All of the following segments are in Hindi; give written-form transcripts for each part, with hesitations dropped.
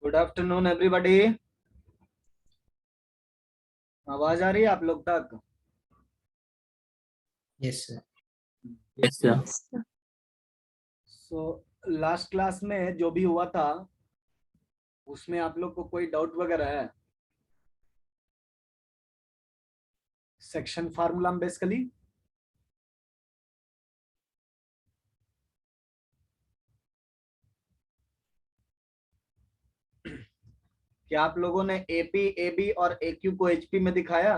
Good afternoon everybody. आवाज आ रही है आप लोग तक? Yes sir. Yes sir. So last class में जो भी हुआ था उसमें आप लोग को कोई डाउट वगैरह है? सेक्शन फार्मूला में बेसिकली क्या आप लोगों ने एपी एबी और एक्यू को एचपी में दिखाया?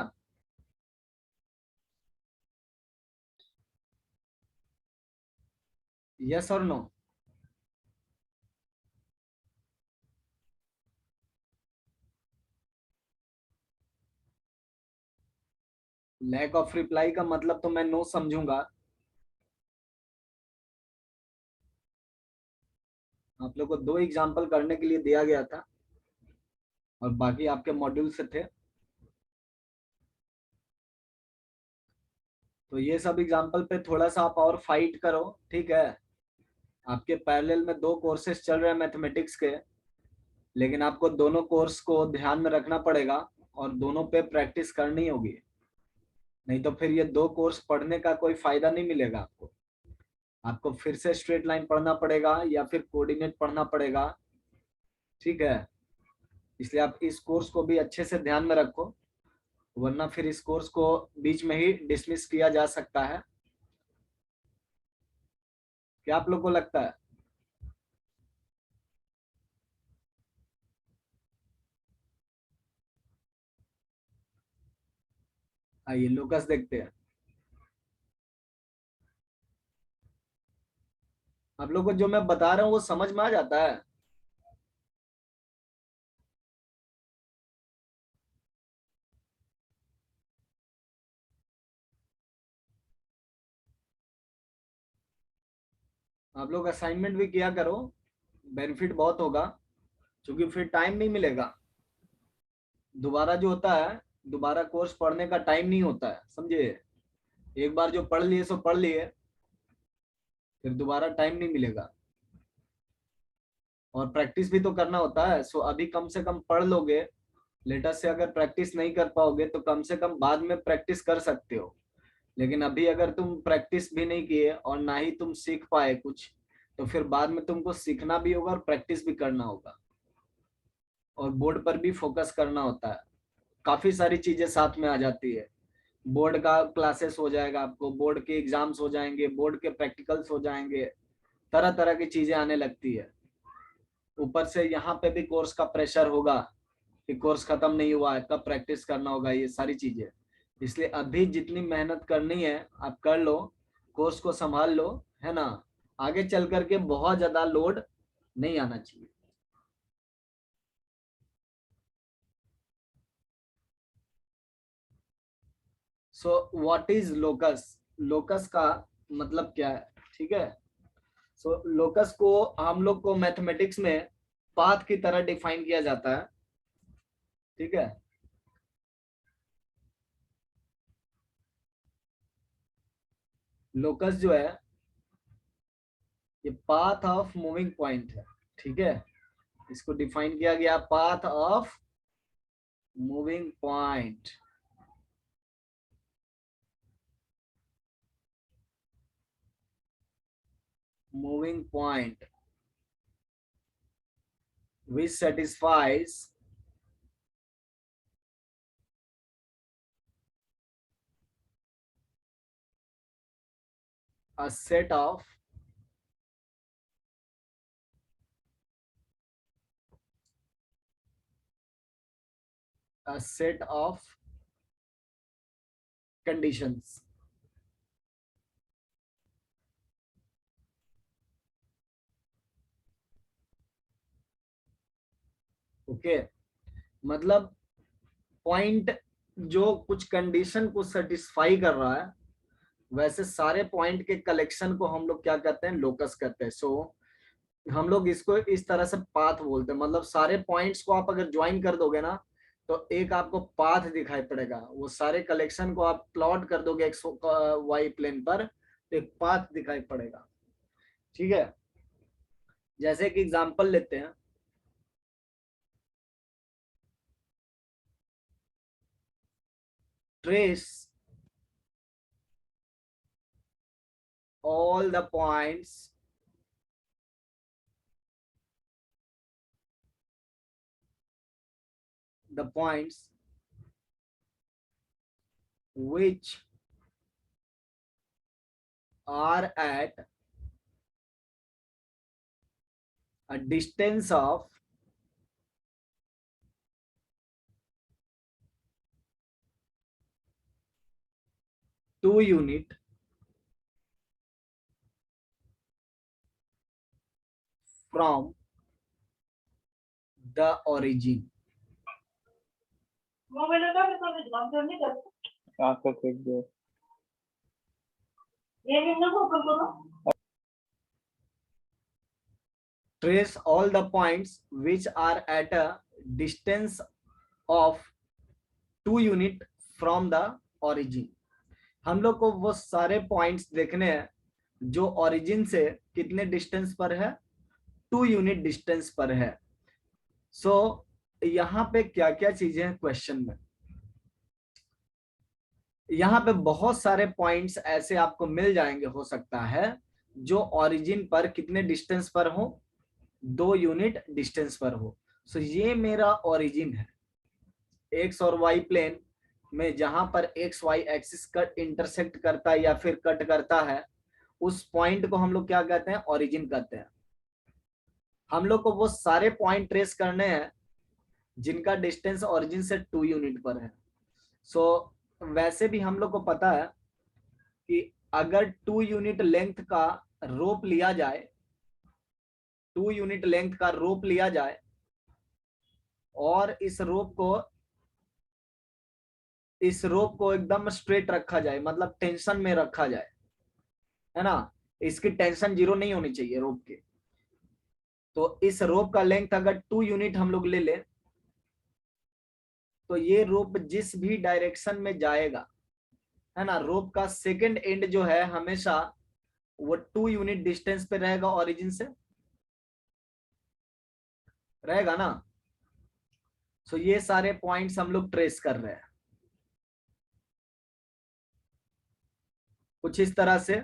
यस और नो? लैक ऑफ रिप्लाई का मतलब तो मैं नो समझूंगा। आप लोग को 2 एग्जाम्पल करने के लिए दिया गया था और बाकी आपके मॉड्यूल से थे। तो ये सब एग्जाम्पल पे थोड़ा सा आप और फाइट करो, ठीक है? आपके पैरेलल में 2 कोर्सेज चल रहे हैं मैथमेटिक्स के, लेकिन आपको दोनों कोर्स को ध्यान में रखना पड़ेगा और दोनों पे प्रैक्टिस करनी होगी, नहीं तो फिर ये 2 कोर्स पढ़ने का कोई फायदा नहीं मिलेगा आपको। आपको फिर से स्ट्रेट लाइन पढ़ना पड़ेगा या फिर कोऑर्डिनेट पढ़ना पड़ेगा, ठीक है? इसलिए आप इस कोर्स को भी अच्छे से ध्यान में रखो, वरना फिर इस कोर्स को बीच में ही डिसमिस किया जा सकता है। क्या आप लोग को लगता है? आइए लोकस देखते हैं। आप लोग को जो मैं बता रहा हूँ वो समझ में आ जाता है? आप लोग असाइनमेंट भी किया करो, बेनिफिट बहुत होगा, क्योंकि फिर टाइम नहीं मिलेगा दोबारा। जो होता है दोबारा कोर्स पढ़ने का टाइम नहीं होता है, समझे? एक बार जो पढ़ लिए सो पढ़ लिए, फिर दोबारा टाइम नहीं मिलेगा। और प्रैक्टिस भी तो करना होता है। सो अभी कम से कम पढ़ लोगे, लेटेस्ट से अगर प्रैक्टिस नहीं कर पाओगे तो कम से कम बाद में प्रैक्टिस कर सकते हो। लेकिन अभी अगर तुम प्रैक्टिस भी नहीं किए और ना ही तुम सीख पाए कुछ, तो फिर बाद में तुमको सीखना भी होगा और प्रैक्टिस भी करना होगा और बोर्ड पर भी फोकस करना होता है। काफी सारी चीजें साथ में आ जाती है। बोर्ड का क्लासेस हो जाएगा, आपको बोर्ड के एग्जाम्स हो जाएंगे, बोर्ड के प्रैक्टिकल्स हो जाएंगे, तरह तरह की चीजें आने लगती है। ऊपर से यहाँ पे भी कोर्स का प्रेशर होगा कि कोर्स खत्म नहीं हुआ है, कब प्रैक्टिस करना होगा, ये सारी चीजें। इसलिए अभी जितनी मेहनत करनी है आप कर लो, कोर्स को संभाल लो, है ना? आगे चल करके बहुत ज्यादा लोड नहीं आना चाहिए। So what is locus? Locus का मतलब क्या है, ठीक है? सो लोकस को हम लोग को मैथमेटिक्स में पाथ की तरह डिफाइन किया जाता है, ठीक है? लोकस जो है ये पाथ ऑफ मूविंग पॉइंट है, ठीक है? इसको डिफाइन किया गया path of moving point. Moving point which satisfies a set of conditions। Okay, मतलब पॉइंट जो कुछ कंडीशन को सेटिस्फाई कर रहा है, वैसे सारे पॉइंट के कलेक्शन को हम लोग क्या कहते हैं? लोकस कहते हैं। सो हम लोग इसको इस तरह से पाथ बोलते हैं, मतलब सारे पॉइंट्स को आप अगर ज्वाइन कर दोगे ना तो एक आपको पाथ दिखाई पड़ेगा। वो सारे कलेक्शन को आप प्लॉट कर दोगे एक्स वाई प्लेन पर तो एक पाथ दिखाई पड़ेगा, ठीक है? जैसे कि एग्जांपल लेते हैं, trace all the points which are at a distance of 2 unit from the origin. Trace all the points which are at a distance of 2 unit from the origin. हम लोग को वो सारे पॉइंट्स देखने हैं जो ओरिजिन से कितने डिस्टेंस पर है, 2 यूनिट डिस्टेंस पर है. सो यहाँ पे क्या क्या चीजें हैं क्वेश्चन में. यहाँ पे बहुत सारे पॉइंट्स ऐसे आपको मिल जाएंगे, हो सकता है जो ओरिजिन पर कितने डिस्टेंस पर हो, 2 यूनिट डिस्टेंस पर हो. सो ये मेरा ओरिजिन है, एक्स और वाई प्लेन में जहां पर x y axis cut intersect करता है या फिर कट करता है, उस पॉइंट को हम लोग क्या कहते हैं, ओरिजिन कहते हैं. हम लोग को वो सारे पॉइंट ट्रेस करने हैं जिनका डिस्टेंस ओरिजिन से 2 यूनिट पर है. सो वैसे भी हम लोग को पता है कि अगर 2 यूनिट लेंथ का रोप लिया जाए, 2 यूनिट लेंथ का रोप लिया जाए और इस रोप को एकदम स्ट्रेट रखा जाए, मतलब टेंशन में रखा जाए, है ना, इसकी टेंशन 0 नहीं होनी चाहिए रोप की. तो इस रोप का लेंथ अगर 2 यूनिट हम लोग ले ले, तो ये रोप जिस भी डायरेक्शन में जाएगा, है ना, रोप का सेकंड एंड जो है हमेशा वो 2 यूनिट डिस्टेंस पे रहेगा, ओरिजिन से रहेगा ना. सो ये सारे पॉइंट्स हम लोग ट्रेस कर रहे हैं कुछ इस तरह से.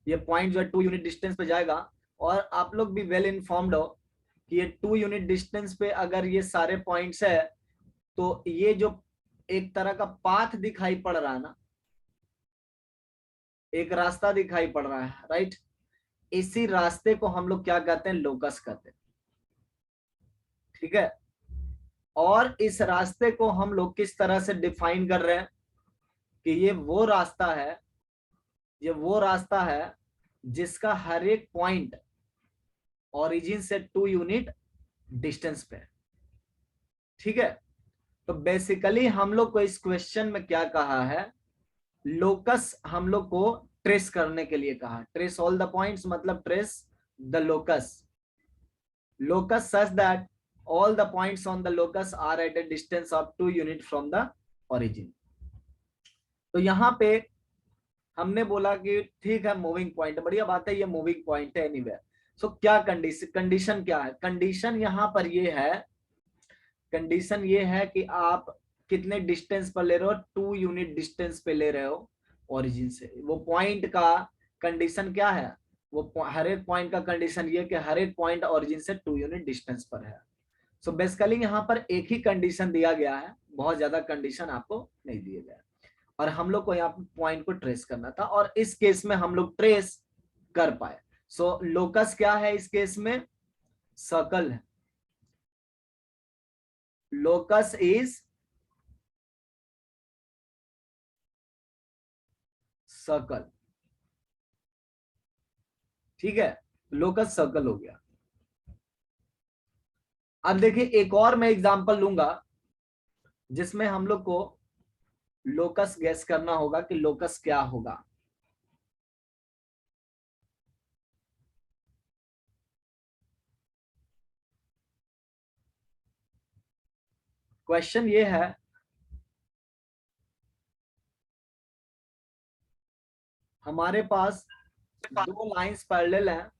ये पॉइंट जो है 2 यूनिट डिस्टेंस पे जाएगा, और आप लोग भी वेल इन्फॉर्म्ड हो कि ये 2 यूनिट डिस्टेंस पे अगर ये सारे पॉइंट्स है, तो ये जो एक तरह का पाथ दिखाई पड़ रहा है ना, एक रास्ता दिखाई पड़ रहा है, राइट, इसी रास्ते को हम लोग क्या कहते हैं, लोकस कहते हैं. ठीक है. और इस रास्ते को हम लोग किस तरह से डिफाइन कर रहे हैं कि ये वो रास्ता है जिसका हर एक पॉइंट ओरिजिन से 2 यूनिट डिस्टेंस पे. ठीक है. तो बेसिकली हम लोग को इस क्वेश्चन में क्या कहा है, लोकस हम लोग को ट्रेस करने के लिए कहा. ट्रेस ऑल द पॉइंट्स मतलब trace the locus such that all the points on the locus are at a distance of 2 unit from the origin. तो यहाँ पे हमने बोला कि ठीक है, मूविंग पॉइंट, बढ़िया बात है, ये मूविंग पॉइंट है एनीवेयर. सो क्या कंडीशन क्या है, कंडीशन यहाँ पर ये है, कंडीशन ये है कि आप कितने डिस्टेंस पर ले रहे हो, 2 यूनिट डिस्टेंस पे ले रहे हो ओरिजिन से. वो पॉइंट का कंडीशन क्या है, वो हर एक पॉइंट का कंडीशन ये कि हर एक पॉइंट ओरिजिन से 2 यूनिट डिस्टेंस पर है. सो बेसिकली यहाँ पर एक ही कंडीशन दिया गया है, बहुत ज्यादा कंडीशन आपको नहीं दिए गए, और हम लोग को यहाँ पे पॉइंट को ट्रेस करना था, और इस केस में हम लोग ट्रेस कर पाए. सो लोकस क्या है इस केस में, सर्कल है. Locus is circle. ठीक है, लोकस सर्कल हो गया. अब देखिए एक और मैं एग्जांपल लूंगा जिसमें हम लोग को लोकस गैस करना होगा कि लोकस क्या होगा. क्वेश्चन ये है, हमारे पास 2 लाइंस पैरेलल हैं,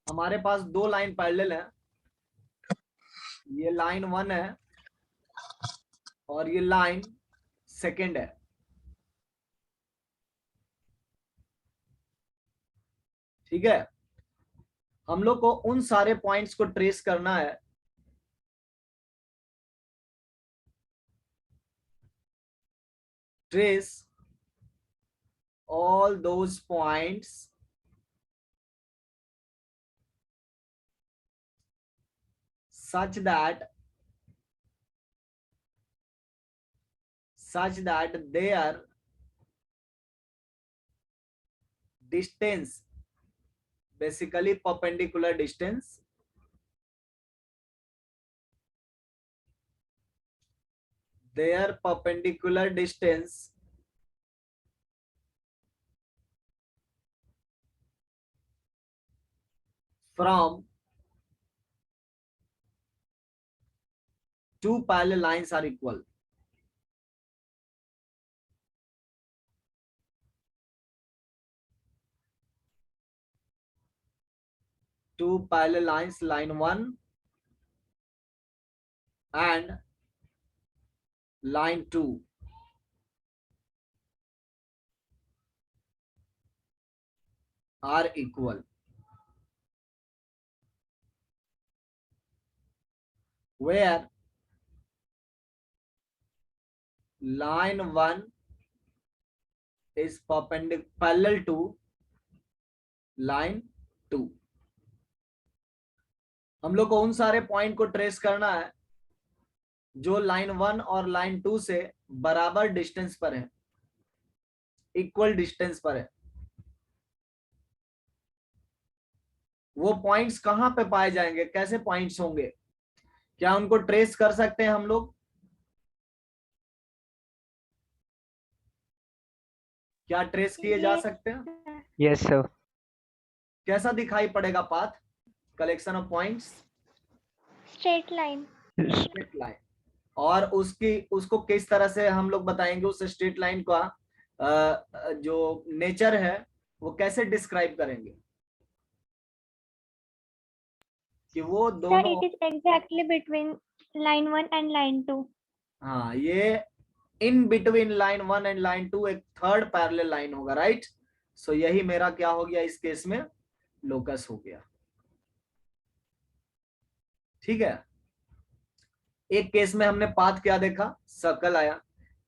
हमारे पास दो लाइन पैरेलल है, ये लाइन 1 है और ये लाइन सेकंड है। ठीक है, हम लोग को उन सारे पॉइंट्स को ट्रेस करना है trace all those points such that their distance, basically perpendicular distance, their perpendicular distance from two parallel lines are equal. Two parallel lines, line 1 and line 2 are equal, where line 1 is parallel to line 2. हम लोग को उन सारे पॉइंट को ट्रेस करना है जो लाइन 1 और लाइन 2 से बराबर डिस्टेंस पर है, इक्वल डिस्टेंस पर है। वो पॉइंट्स कहां पे पाए जाएंगे, कैसे पॉइंट्स होंगे, क्या उनको ट्रेस कर सकते हैं हम लोग? क्या ट्रेस किए जा सकते हैं? Yes sir. कैसा दिखाई पड़ेगा path, collection of points? Straight line. Straight line. और उसको किस तरह से हम लोग बताएंगे, उस स्ट्रेट लाइन का जो नेचर है वो कैसे डिस्क्राइब करेंगे कि वो दोनों? It is exactly between line 1 and line 2। हाँ, ये in between line 1 and line 2 एक थर्ड पैरेलल लाइन होगा, राइट? सो यही मेरा क्या हो गया इस केस में, लोकस हो गया। ठीक है, एक केस में हमने पाथ क्या देखा, सर्कल आया।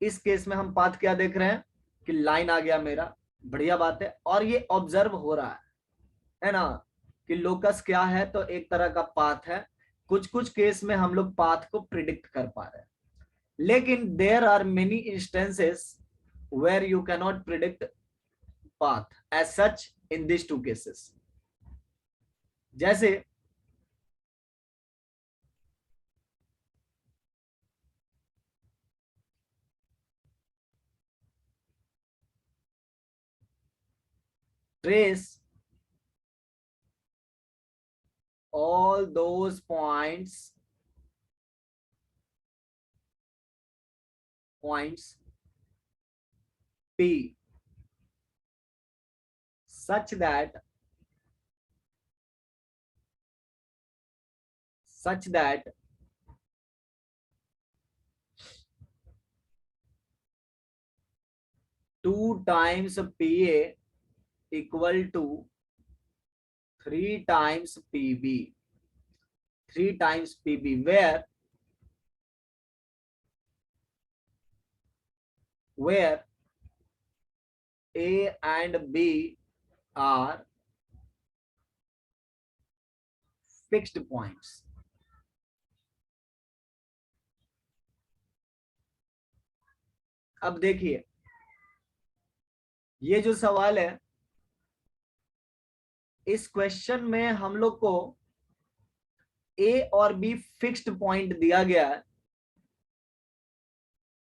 इस केस में हम पाथ क्या देख रहे हैं कि लाइन आ गया मेरा, बढ़िया बात है। और ये ऑब्जर्व हो रहा है ना, कि लोकस क्या है, तो एक तरह का पाथ है। कुछ कुछ केस में हम लोग पाथ को प्रिडिक्ट कर पा रहे हैं, लेकिन there are many instances where you cannot predict path as such in these two cases. जैसे trace all those points P such that two times PA equal to three times PB, where A and B are fixed points. अब देखिए, ये जो सवाल है, इस क्वेश्चन में हम लोग को ए और बी फिक्स्ड पॉइंट दिया गया है।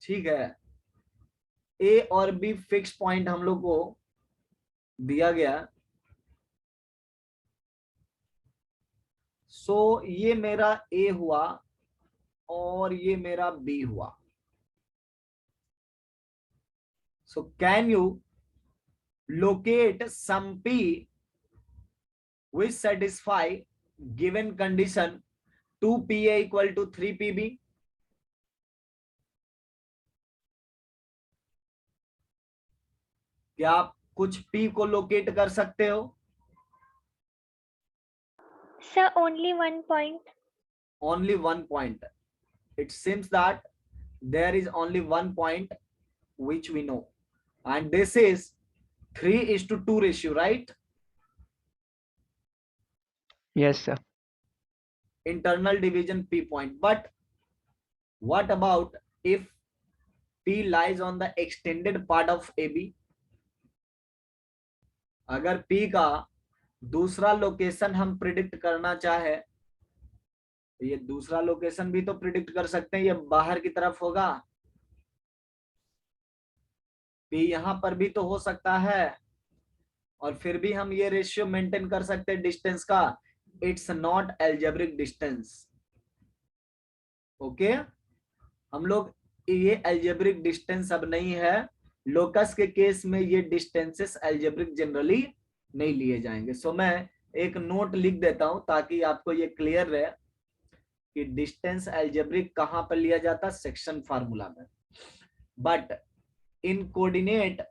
ठीक है, ए और बी फिक्स पॉइंट हम लोग को दिया गया। सो ये मेरा ए हुआ और ये मेरा बी हुआ। So can you locate some P which satisfy given condition 2PA equal to 3PB. क्या आप कुछ P को लोकेट कर सकते हो? Sir, only one point. Only one point. It seems that there is only one point which we know, and this is 3:2 ratio, right? Yes, sir. Internal division P point. But what about if P lies on the extended part of AB? अगर P का दूसरा लोकेशन हम प्रिडिक्ट करना चाहे, ये दूसरा लोकेशन भी तो प्रिडिक्ट कर सकते हैं, ये बाहर की तरफ होगा, P यहां पर भी तो हो सकता है, और फिर भी हम ये रेशियो मेंटेन कर सकते हैं डिस्टेंस का. It's not algebraic distance. Okay, हम लोग ये एल्जेब्रिक डिस्टेंस अब नहीं है. लोकस के केस में ये डिस्टेंसेस एल्जेब्रिक जनरली नहीं लिए जाएंगे. सो मैं एक नोट लिख देता हूं ताकि आपको ये क्लियर रहे कि डिस्टेंस एल्जेब्रिक कहां पर लिया जाता है, सेक्शन फार्मूला में. But in coordinate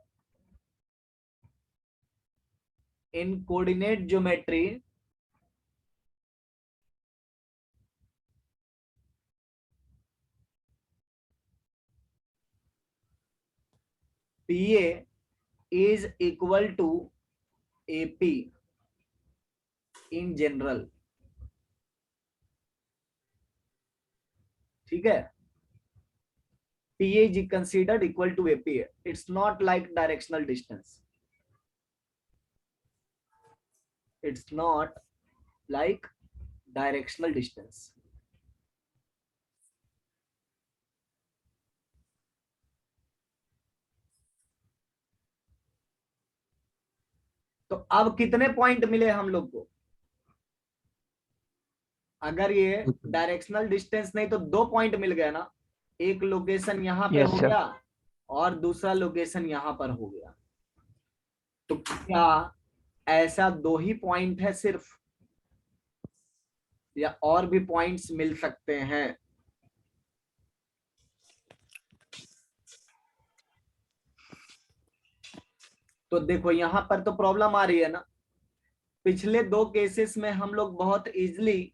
geometry PA is equal to AP in general. ठीक है, PA is considered equal to AP. It's not like directional distance. It's not like directional distance. तो अब कितने पॉइंट मिले हम लोग को? अगर ये डायरेक्शनल डिस्टेंस नहीं तो 2 पॉइंट मिल गया ना. एक लोकेशन यहां पे हो गया और दूसरा लोकेशन यहां पर हो गया. तो क्या ऐसा 2 ही पॉइंट है सिर्फ, या और भी पॉइंट्स मिल सकते हैं? तो देखो यहां पर तो प्रॉब्लम आ रही है ना. पिछले 2 केसेस में हम लोग बहुत इजीली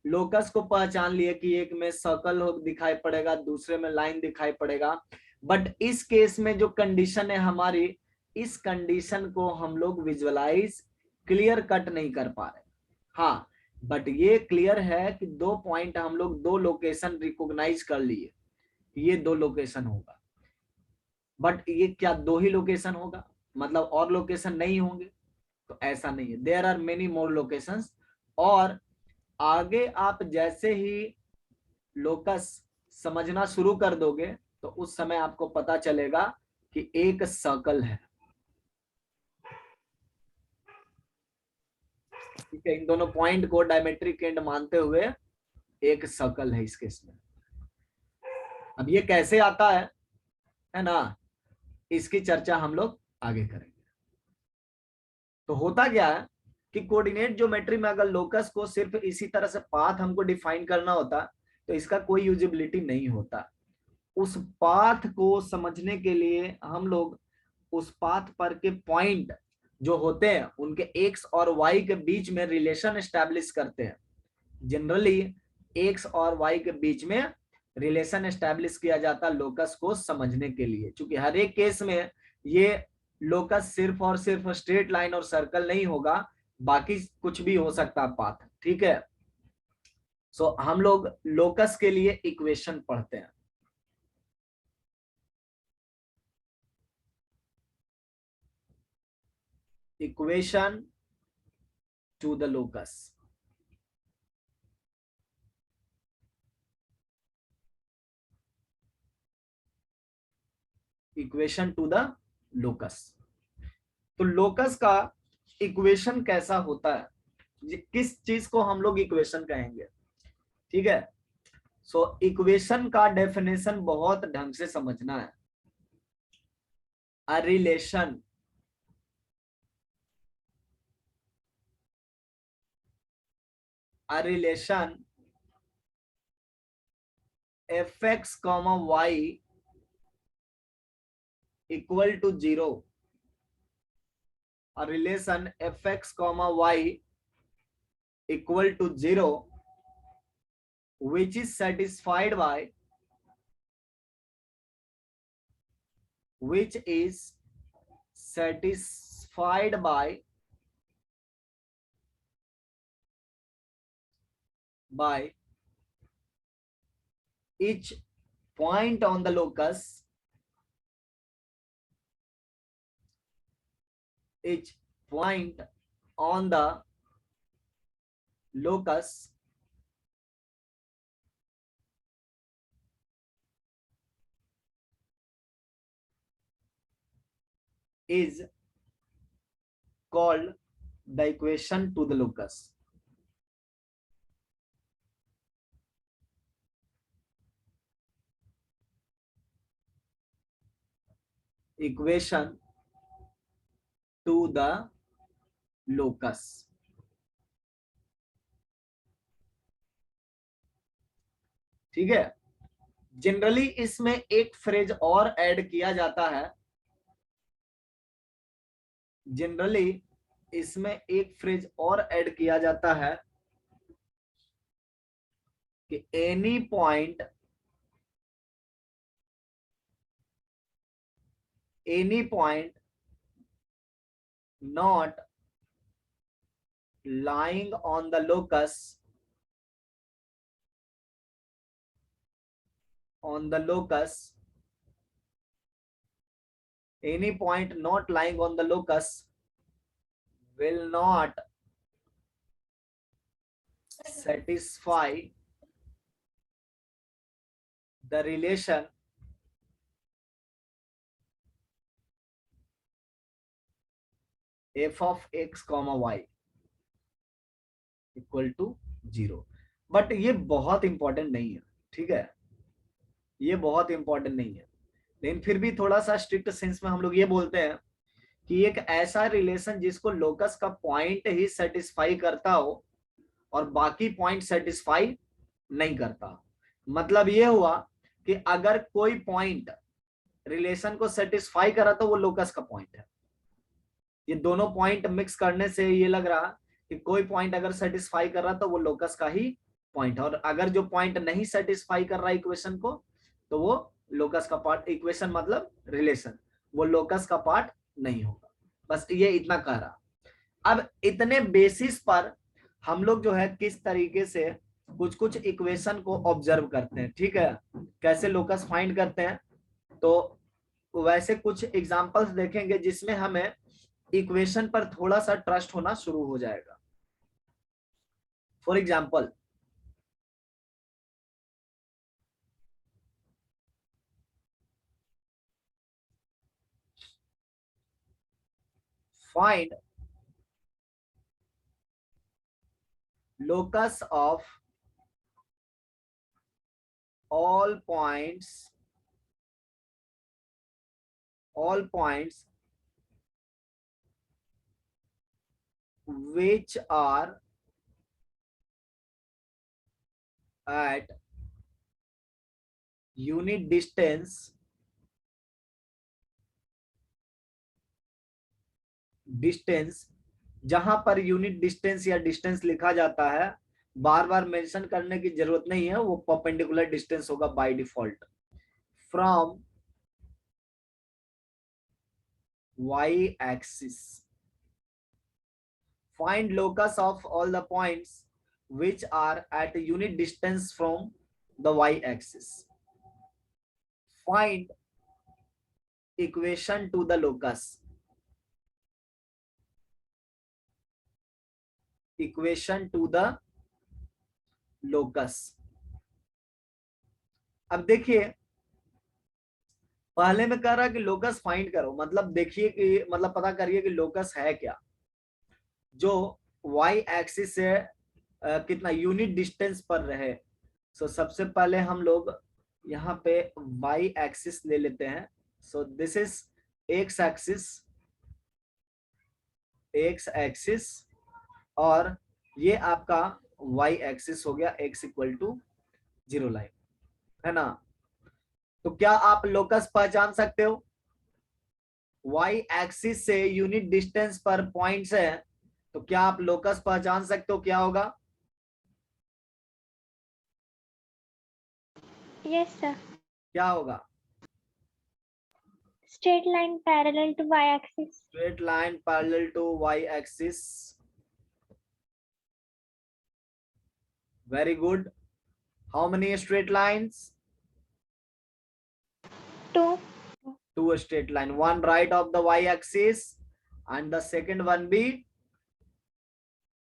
लोकस को पहचान लिए कि एक में सर्कल दिखाई पड़ेगा, दूसरे में लाइन दिखाई पड़ेगा. बट इस केस में जो कंडीशन है हमारी, इस कंडीशन को हम लोग विजुअलाइज क्लियर कट नहीं कर पा रहे. हाँ, बट ये क्लियर है कि 2 पॉइंट हम लोग 2 लोकेशन रिकॉग्नाइज कर लिए, ये 2 लोकेशन होगा. बट ये क्या 2 ही लोकेशन होगा, मतलब और लोकेशन नहीं होंगे? तो ऐसा नहीं है, there are many more locations. और आगे आप जैसे ही लोकस समझना शुरू कर दोगे तो उस समय आपको पता चलेगा कि एक सर्कल है. ठीक है, इन दोनों पॉइंट को डायमेट्रिक एंड मानते हुए एक सर्कल है इस केस में. अब ये कैसे आता है ना, इसकी चर्चा हम लोग आगे करेंगे. तो होता क्या है कि कोऑर्डिनेट ज्योमेट्री में अगर लोकस को सिर्फ इसी तरह से पाथ हमको डिफाइन करना होता तो इसका कोई यूजिबिलिटी नहीं होता. उस पाथ को समझने के लिए हम लोग उस पाथ पर के पॉइंट जो होते हैं उनके एक्स और वाई के बीच में रिलेशन एस्टैब्लिश करते हैं. जनरली एक्स और वाई के बीच में रिलेशन एस्टैब्लिश किया जाता है लोकस को समझने के लिए. क्योंकि हर एक केस में ये लोकस सिर्फ और सिर्फ स्ट्रेट लाइन और सर्कल नहीं होगा, बाकी कुछ भी हो सकता है पाथ. ठीक है, सो हम लोग लोकस के लिए इक्वेशन पढ़ते हैं. Equation two the locus. Equation two the locus. तो लोकस का इक्वेशन कैसा होता है, किस चीज को हम लोग इक्वेशन कहेंगे? ठीक है, सो इक्वेशन का डेफिनेशन बहुत ढंग से समझना है. A relation a relation fx comma y equal to 0, a relation fx comma y equal to 0 which is satisfied by each point on the locus is called the equation to the locus. Equation to the locus. ठीक है। जनरली इसमें एक फ्रेज और ऐड किया जाता है, जनरली इसमें एक फ्रेज और ऐड किया जाता है कि any point not lying on the locus any point not lying on the locus will not satisfy the relation f of x comma y equal to 0। But ये बहुत इंपॉर्टेंट नहीं है, ठीक है, ये बहुत इंपॉर्टेंट नहीं है, लेकिन फिर भी थोड़ा सा स्ट्रिक्ट सेंस में हम लोग ये बोलते हैं कि एक ऐसा रिलेशन जिसको लोकस का पॉइंट ही सेटिस्फाई करता हो और बाकी पॉइंट सेटिस्फाई नहीं करता। मतलब ये हुआ कि अगर कोई पॉइंट रिलेशन को सेटिस्फाई करा तो वो लोकस का पॉइंट है। ये दोनों पॉइंट मिक्स करने से ये लग रहा कि कोई पॉइंट अगर सेटिस्फाई कर रहा तो वो लोकस का ही पॉइंट है, और अगर जो पॉइंट नहीं सेटिस्फाई कर रहा इक्वेशन को तो वो लोकस का पार्ट, इक्वेशन मतलब रिलेशन, वो लोकस का पार्ट नहीं होगा। बस ये इतना कह रहा। अब इतने बेसिस पर हम लोग जो है किस तरीके से कुछ कुछ इक्वेशन को ऑब्जर्व करते हैं, ठीक है, कैसे लोकस फाइंड करते हैं, तो वैसे कुछ एग्जांपल्स देखेंगे जिसमें हमें इक्वेशन पर थोड़ा सा ट्रस्ट होना शुरू हो जाएगा। For example, find locus of all points which are at unit distance जहां पर यूनिट डिस्टेंस या डिस्टेंस लिखा जाता है, बार बार मेंशन करने की जरूरत नहीं है, वो परपेंडिकुलर डिस्टेंस होगा by default, from y axis। Find locus of all the points which are at a unit distance from the y axis। Find equation to the locus। Equation to the locus। अब देखिए, पहले में कह रहा कि लोकस फाइंड करो, मतलब देखिए कि मतलब पता करिए कि लोकस है क्या जो y एक्सिस से कितना यूनिट डिस्टेंस पर रहे। सो सबसे पहले हम लोग यहाँ पे y एक्सिस ले लेते हैं। So this is x axis और ये आपका y एक्सिस हो गया x इक्वल टू 0 लाइन, है ना। तो क्या आप लोकस पहचान सकते हो? y एक्सिस से यूनिट डिस्टेंस पर पॉइंट्स है, तो क्या आप लोकस पहचान सकते हो क्या होगा? Yes, sir. क्या होगा? Straight line parallel to y-axis. Straight line parallel to y axis, very good. How many straight lines? 2. Two straight line, one right of the y axis and the second one be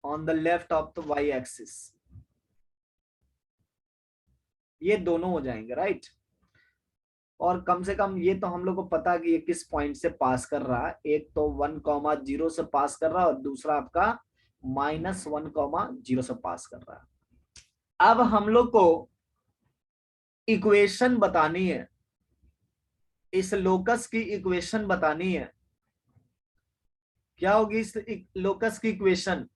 on the left of the y axis. ये दोनों हो जाएंगे, राइट। और कम से कम ये तो हम लोग को पता कि ये किस पॉइंट से पास कर रहा है। एक तो 1,0 से पास कर रहा है और दूसरा आपका -1,0 से पास कर रहा है। अब हम लोग को इक्वेशन बतानी है, इस लोकस की इक्वेशन बतानी है। क्या होगी इस लोकस की इक्वेशन?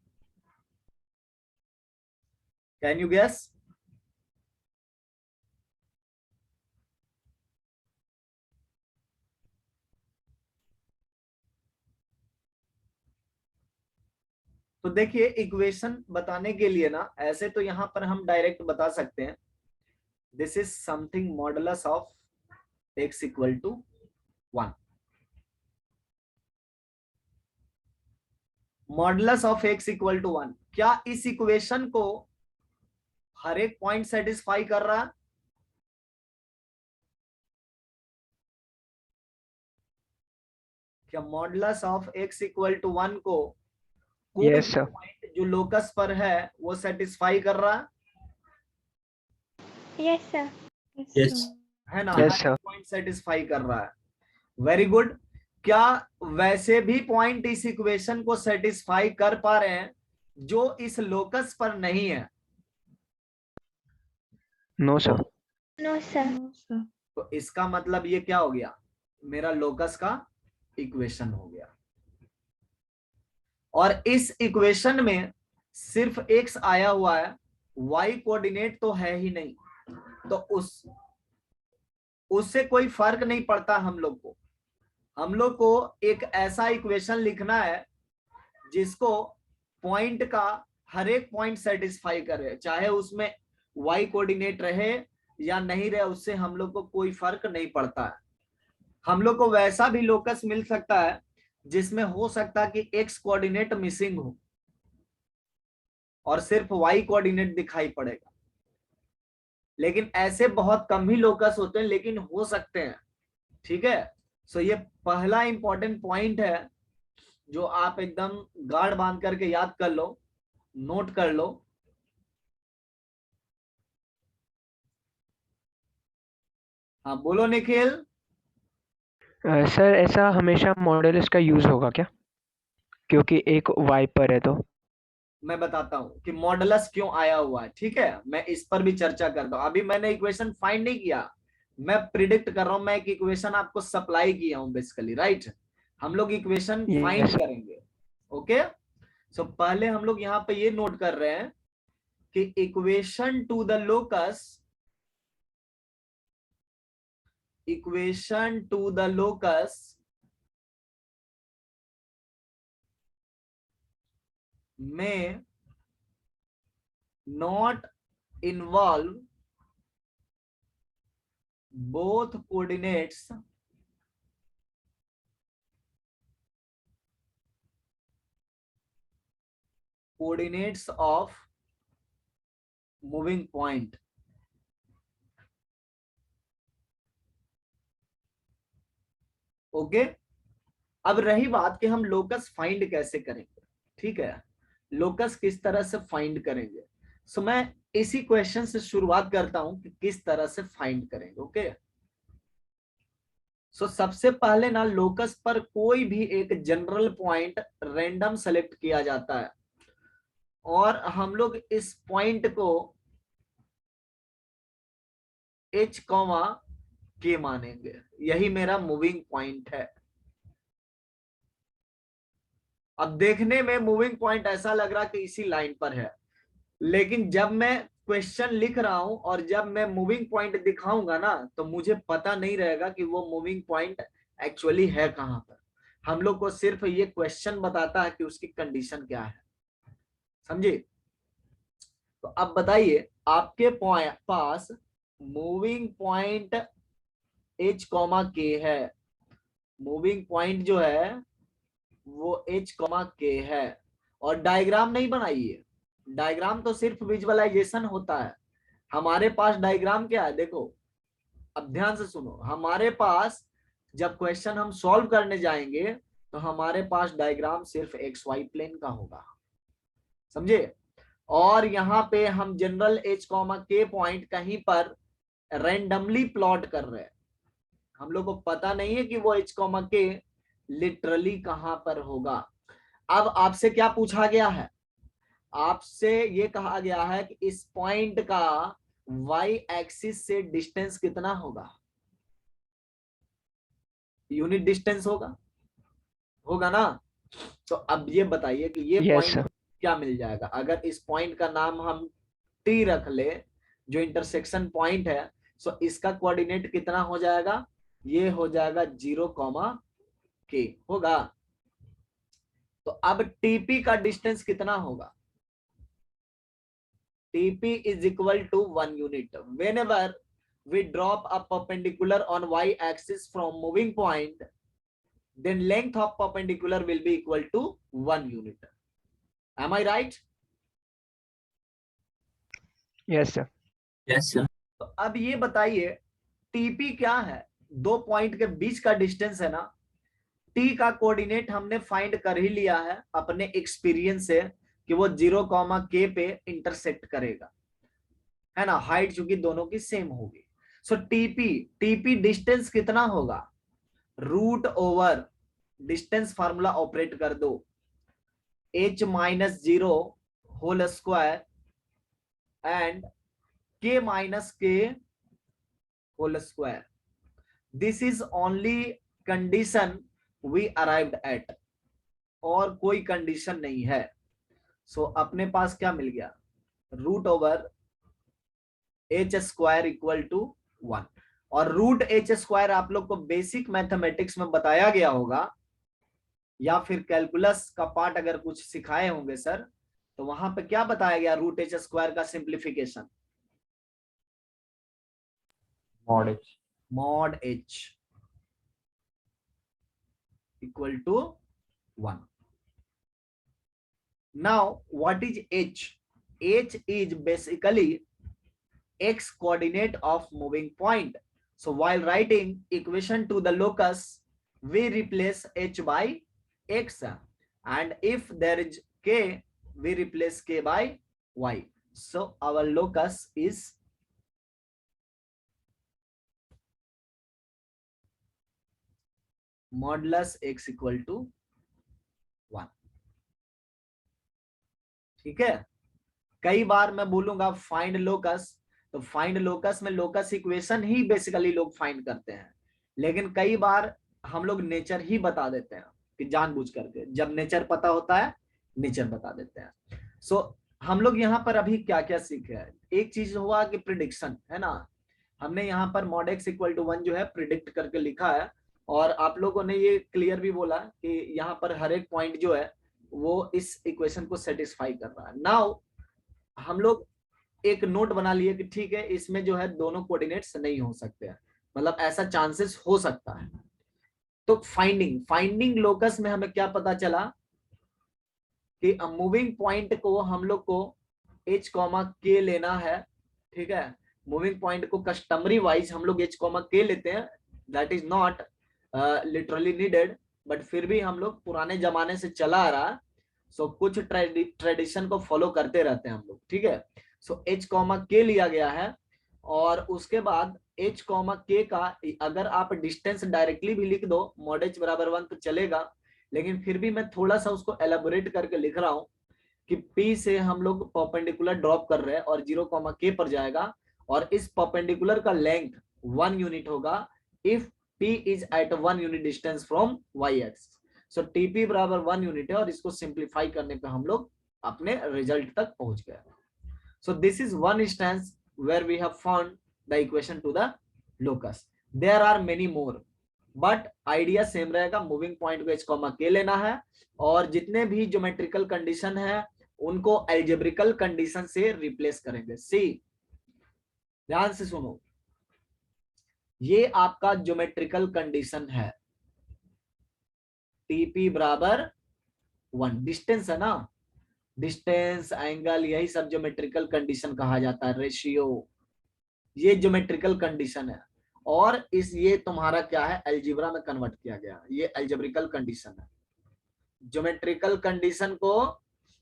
Can you guess? तो देखिए, इक्वेशन बताने के लिए ना, ऐसे तो यहां पर हम डायरेक्ट बता सकते हैं, this is something modulus of x equal to 1। Modulus of x equal to 1, क्या इस इक्वेशन को हर एक पॉइंट सेटिस्फाई कर रहा है? क्या modulus of x equal to 1 को कोई यस सर। पॉइंट जो लोकस पर है वो सेटिस्फाई कर रहा है? Yes, sir. Yes. है ना, Yes, हर sir. पॉइंट सेटिस्फाई कर रहा है। Very good. क्या वैसे भी पॉइंट इस इक्वेशन को सेटिस्फाई कर पा रहे हैं जो इस लोकस पर नहीं है? No sir. No, sir. तो इसका मतलब ये क्या हो गया? मेरा लोकस का इक्वेशन हो गया। और इस इक्वेशन में सिर्फ x आया हुआ है, y कोऑर्डिनेट तो है ही नहीं, तो उससे कोई फर्क नहीं पड़ता हम लोग को। हम लोग को एक ऐसा इक्वेशन लिखना है जिसको पॉइंट का हर एक पॉइंट सेटिस्फाई करे, चाहे उसमें y कोऑर्डिनेट रहे या नहीं रहे, उससे हम लोग को कोई फर्क नहीं पड़ता है। हम लोग को वैसा भी लोकस मिल सकता है जिसमें हो सकता है कि x कोऑर्डिनेट मिसिंग हो और सिर्फ y कोऑर्डिनेट दिखाई पड़ेगा, लेकिन ऐसे बहुत कम ही लोकस होते हैं, लेकिन हो सकते हैं। ठीक है, सो ये पहला इंपॉर्टेंट पॉइंट है जो आप एकदम गाढ़ बांध करके याद कर लो, नोट कर लो। हाँ बोलो निखिल। सर ऐसा हमेशा मॉडुलस का यूज होगा क्या, क्योंकि एक y पर है तो? मैं बताता हूं कि मॉडुलस क्यों आया हुआ है, ठीक है, मैं इस पर भी चर्चा करता हूं। अभी मैंने इक्वेशन फाइंड नहीं किया, मैं प्रिडिक्ट कर रहा हूं, मैं एक इक्वेशन आपको सप्लाई किया हूं बेसिकली, राइट। हम लोग इक्वेशन फाइंड यस। करेंगे। ओके, सो पहले हम लोग यहाँ पे ये नोट कर रहे हैं कि इक्वेशन टू द लोकस में not involve both coordinates of moving point। Okay, अब रही बात कि हम लोकस फाइंड कैसे करेंगे। ठीक है, लोकस किस तरह से फाइंड करेंगे, सो मैं इसी क्वेश्चन से शुरुआत करता हूं कि किस तरह से फाइंड करेंगे। ओके, सो सबसे पहले ना लोकस पर कोई भी एक जनरल पॉइंट रैंडम सेलेक्ट किया जाता है और हम लोग इस पॉइंट को h, k मानेंगे, यही मेरा मूविंग पॉइंट है। अब देखने में मूविंग पॉइंट ऐसा लग रहा कि इसी लाइन पर है, लेकिन जब मैं क्वेश्चन लिख रहा हूं और जब मैं मूविंग पॉइंट दिखाऊंगा ना, तो मुझे पता नहीं रहेगा कि वो मूविंग पॉइंट एक्चुअली है कहां पर। हम लोग को सिर्फ ये क्वेश्चन बताता है कि उसकी कंडीशन क्या है, समझे। तो अब बताइए, आपके पास मूविंग पॉइंट एच कॉमा के है, मूविंग पॉइंट जो है वो एच कॉमा के है, और डायग्राम नहीं बनाइए। डायग्राम तो सिर्फ विजुअलाइजेशन होता है। हमारे पास डायग्राम क्या है, देखो अब ध्यान से सुनो। हमारे पास जब क्वेश्चन हम सॉल्व करने जाएंगे तो हमारे पास डायग्राम सिर्फ एक्स वाई प्लेन का होगा, समझे। और यहाँ पे हम जनरल एच कॉमा के पॉइंट कहीं पर रैंडमली प्लॉट कर रहे हैं। हम लोग को पता नहीं है कि वो एच कॉमा के लिटरली कहां पर होगा। अब आपसे क्या पूछा गया है, आपसे ये कहा गया है कि इस पॉइंट का वाई एक्सिस से डिस्टेंस कितना होगा। यूनिट डिस्टेंस होगा, होगा ना। तो अब ये बताइए कि ये यस पॉइंट सर। क्या मिल जाएगा अगर इस पॉइंट का नाम हम टी रख ले, जो इंटरसेक्शन पॉइंट है। सो इसका कोऑर्डिनेट कितना हो जाएगा, ये हो जाएगा 0, के होगा। तो अब टीपी का डिस्टेंस कितना होगा, TP is equal to 1 unit. Whenever we drop a perpendicular on y axis from moving point, then length of perpendicular will be equal to 1 unit. Am I right? Yes sir. Yes sir. तो अब ये बताइए टीपी क्या है, दो पॉइंट के बीच का डिस्टेंस है ना। टी का कोऑर्डिनेट हमने फाइंड कर ही लिया है अपने एक्सपीरियंस से कि वो 0, के पे इंटरसेक्ट करेगा, है ना। हाइट चूंकि दोनों की सेम होगी। सो टीपी डिस्टेंस कितना होगा, root over distance formula operate कर दो, h-0 whole square and k-k whole square. This is only condition we arrived at, और कोई कंडीशन नहीं है। सो अपने पास क्या मिल गया, root over h square equal to 1। और रूट h स्क्वायर आप लोग को बेसिक मैथमेटिक्स में बताया गया होगा, या फिर कैलकुलस का पार्ट अगर कुछ सिखाए होंगे सर, तो वहां पे क्या बताया गया रूट h स्क्वायर का simplification, mod h equal to 1। Now what is h? h is basically x coordinate of moving point. So while writing equation to the locus, we replace h by x, and if there is k, we replace k by y. So our locus is modulus x equal to 1। ठीक है। कई बार मैं बोलूंगा फाइंड लोकस, तो फाइंड लोकस में लोकस इक्वेशन ही बेसिकली लोग फाइंड करते हैं, लेकिन कई बार हम लोग नेचर ही बता देते हैं कि जानबूझ करके, जब नेचर पता होता है नेचर बता देते हैं। सो हम लोग यहाँ पर अभी क्या क्या सीखे हैं, एक चीज हुआ कि प्रिडिक्शन, है ना। हमने यहाँ पर mod x इक्वल टू 1 जो है प्रिडिक्ट करके लिखा है, और आप लोगों ने ये क्लियर भी बोला कि यहाँ पर हर एक पॉइंट जो है वो इस इक्वेशन को सेटिस्फाई कर रहा है। नाउ हम लोग एक नोट बना लिए कि ठीक है इसमें जो है दोनों कोऑर्डिनेट्स नहीं हो सकते हैं, मतलब ऐसा चांसेस हो सकता है। तो फाइंडिंग लोकस में हमें क्या पता चला कि मूविंग पॉइंट को हम लोग को h, k लेना है, ठीक है। मूविंग पॉइंट को कस्टमरी वाइज हम लोग h, k लेते हैं, that is not literally needed, but फिर भी हम लोग पुराने जमाने से चला आ रहा है। सो कुछ ट्रेडिशन को फॉलो करते रहते हैं हम लोग, ठीक है। सो h, k लिया गया है, और उसके बाद h, k का अगर आप डिस्टेंस डायरेक्टली भी लिख दो mod h बराबर 1 तो चलेगा, लेकिन फिर भी मैं थोड़ा सा उसको एलाबोरेट करके लिख रहा हूं कि P से हम लोग परपेंडिकुलर ड्रॉप कर रहे हैं और 0, k पर जाएगा, और इस परपेंडिकुलर का लेंथ 1 यूनिट होगा if P is at 1 unit distance from y axis. So TP बराबर 1 यूनिट है, और इसको सिंप्लीफाई करने पे हम लोग अपने रिजल्ट तक पहुंच गए। So this is one instance where we have found the equation to the locus. There are many more, but idea same रहेगा, मूविंग पॉइंट को h, k लेना है और जितने भी ज्योमेट्रिकल कंडीशन है उनको एल्जेब्रिकल कंडीशन से रिप्लेस करेंगे। सी ध्यान से सुनो, ये आपका ज्योमेट्रिकल कंडीशन है, टीपी बराबर 1, डिस्टेंस है ना, डिस्टेंस, एंगल, यही सब ज्योमेट्रिकल कंडीशन कहा जाता है, रेशियो, ये ज्योमेट्रिकल कंडीशन है। और ये तुम्हारा क्या है, अलजेब्रा में कन्वर्ट किया गया, ये अलजेब्रिकल कंडीशन है। ज्योमेट्रिकल कंडीशन को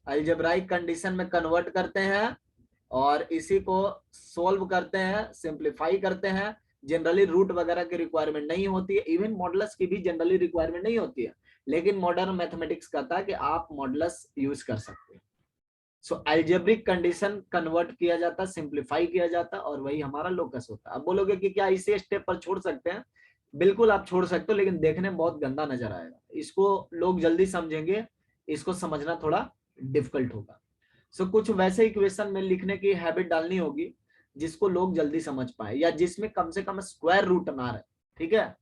अलजेब्राइक कंडीशन में कन्वर्ट करते हैं और इसी को सोल्व करते हैं, सिंप्लीफाई करते हैं। जनरली रूट वगैरह की रिक्वायरमेंट नहीं होती है, इवन मॉडुलस की भी जनरली रिक्वायरमेंट नहीं होती है, लेकिन मॉडर्न मैथमेटिक्स कहता है कि आप मॉडुलस यूज कर सकते हैं। सो अलजेब्रिक कंडीशन कन्वर्ट किया जाता है, सिंप्लीफाई किया जाता है और वही हमारा लोकस होता है। अब बोलोगे कि क्या इसे स्टेप पर छोड़ सकते हैं? बिल्कुल आप छोड़ सकते हो, लेकिन देखने में बहुत गंदा नजर आएगा, इसको लोग जल्दी समझेंगे, इसको समझना थोड़ा डिफिकल्ट होगा। सो कुछ वैसे इक्वेशन में लिखने की हैबिट डालनी होगी जिसको लोग जल्दी समझ पाए, या जिसमें कम से कम स्क्वायर रूट ना रहे। ठीक है,